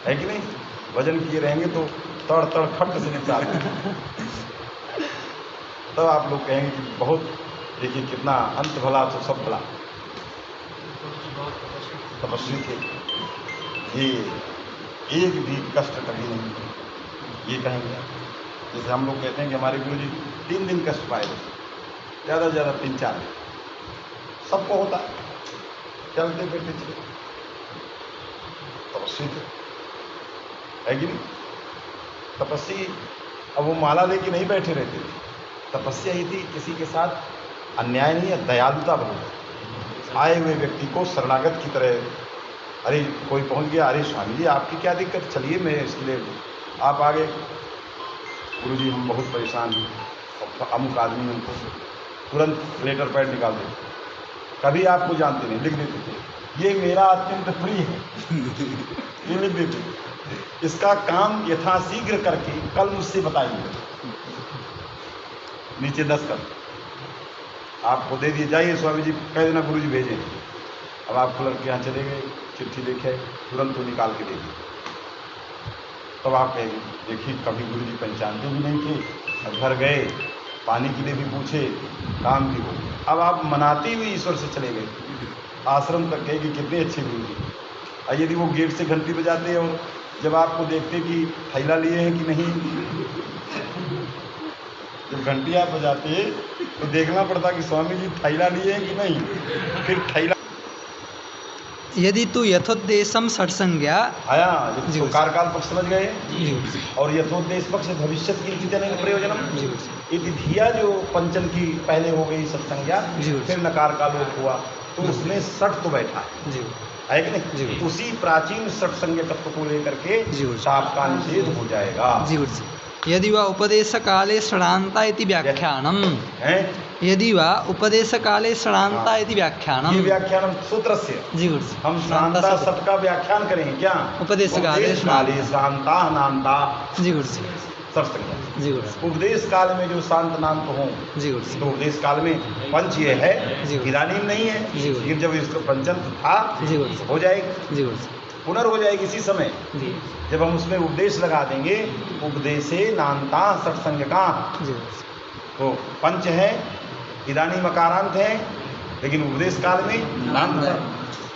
है कि नहीं? भजन किए रहेंगे तो तड़ तड़ खट से निपटाते। तब आप लोग कहेंगे कि बहुत, देखिए कितना अंत भला तो सब भला। तपस्वी थे, ये एक भी कष्ट कभी नहीं, ये कहेंगे। जैसे हम लोग कहते हैं कि हमारे गुरु जी 3 दिन कष्ट पाए थे, ज़्यादा से ज़्यादा 3-4 दिन, सबको होता है, चलते फिरते चले। तपस्वी थे, है कि नहीं? तपस्वी, अब वो माला लेके नहीं बैठे रहते थे। तपस्या ही थी किसी के साथ अन्याय नहीं है, दयालुता बहुत। आए हुए व्यक्ति को शरणागत की तरह, अरे कोई पहुंच गया, अरे स्वामी जी आपकी क्या दिक्कत, चलिए मैं इसके लिए, आप आगे, गुरु जी हम बहुत परेशान हैं, अमुक आदमी उनको तुरंत लेटर पैड निकाल देते, कभी आपको जानते नहीं, लिख देते थे ये मेरा अत्यंत प्रिय है ये लिख देते, इसका काम यथाशीघ्र करके कल मुझसे बताइए, नीचे 10 कर आपको दे दिए, जाइए स्वामी जी कह देना गुरु जी भेजें। अब आप क्लर्क के यहाँ चले गए, चिट्ठी लिखे, तुरंत वो निकाल के दे दिए। तब आप कहेंगे देखिए कभी गुरु जी पहचानते भी नहीं थे, अब घर गए, पानी के लिए भी पूछे, काम भी हो। अब आप मनाते हुए ईश्वर से चले गए, आश्रम तक गए कि कितने अच्छे गुरु जी। और यदि वो गेट से घंटी बजाते और जब आपको देखते कि थैला लिए हैं कि नहीं, जब घंटी आप बजाते तो देखना पड़ता कि स्वामी जी थैला लिए हैं कि नहीं, फिर थैला। यदि तू यथोद्देशम षट्संज्ञा आया, तो कारकाल पक्ष समझ गए। और यथोद्देश पक्ष भविष्य की प्रयोजनम, यदि धिया जो पंचन की पहले हो गई सत्संज्ञा, फिर नकार काल हुआ तो उसमें सट तो बैठा है कि नहीं? उसी प्राचीन सत्संज्ञकत्व को लेकर के साप का निषेध हो जाएगा। यदि वा उपदेश काले षडान्ता इति व्याख्यानम, यदि वा उपदेश काले षडान्ता इति व्याख्यानम, ये व्याख्यानम सूत्र से हम श्रांता सट का व्याख्यान करेंगे क्या? उपदेश काले श्रांता नान्ता। जी गुरु जी। सर्वसंज्ञा। जी गुरु जी। उपदेश काल में जो शांत नाम हो, जी गुरु जी। तो उपदेश काल में पंच ये है, जी। इदानीम नहीं है, जी। लेकिन जब इसका पंचम था जी गुरु जी। हो जाएगी, जी गुरु जी। पुनर् हो जाएगी इसी समय जी जब हम उसमें उपदेश लगा देंगे। उपदेशे नान्ता सत्संगका, जी गुरु जी। तो पंच है, इदानीम अकारांत है, लेकिन उपदेश काल में नान्त है,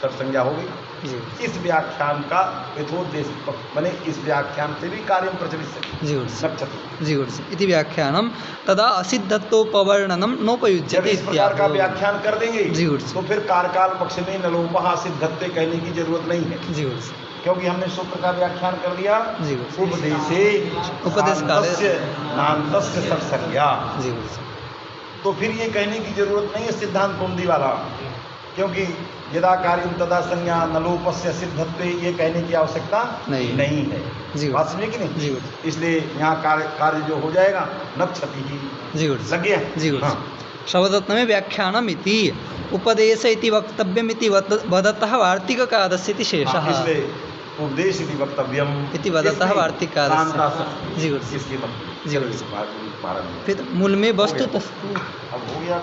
सत्संज्ञा हो गई। जी इस व्याख्यान का यथोद्देश बने, इस व्याख्यान से भी कार्य प्रचलित जी गुरु जी। नक्षत्र। जी गुरु जी। इति व्याख्यानम तदा असिद्धत्वोपवर्णनम जब नोपयुज्यते इस प्रकार का इत्याहो। व्याख्यान कर देंगे जी गुरु जी। तो फिर कारकाल पक्ष में नलोपहा सिद्धत्ते कहने की जरूरत नहीं है, जी गुरु जी। क्योंकि हमने सूत्र का व्याख्यान कर दिया। जी गुरु जी। उपदेशे उपदेश काले शान्तस्य नान्तस्य सत्संज्ञा, जी गुरु जी। तो फिर ये कहने की जरूरत नहीं है सिद्धांत कौमुदी वाला, क्योंकि यदा कार्यम तदा संज्ञा नलोपस्य सिद्धत्वे ये कहने की आवश्यकता नहीं है। जी बात समझे कि नहीं? जी गुरु जी। इसलिए यहाँ कार्य जो हो जाएगा नक्षति ही जी गुरु जी। लग गया। जी गुरु हाँ। जी। शब्दरत्न में व्याख्यानम इति उपदेश इति वक्तव्यम इति वदतः वार्तिककादस्य इति शेषः। हाँ, इसलिए उपदेश इति वक्तव्यम इति वदतः वार्तिककादस्य। शांता जी गुरु जी। इसके जी गुरु जी। महाराज फिर मूल में वस्तु अब हो गया।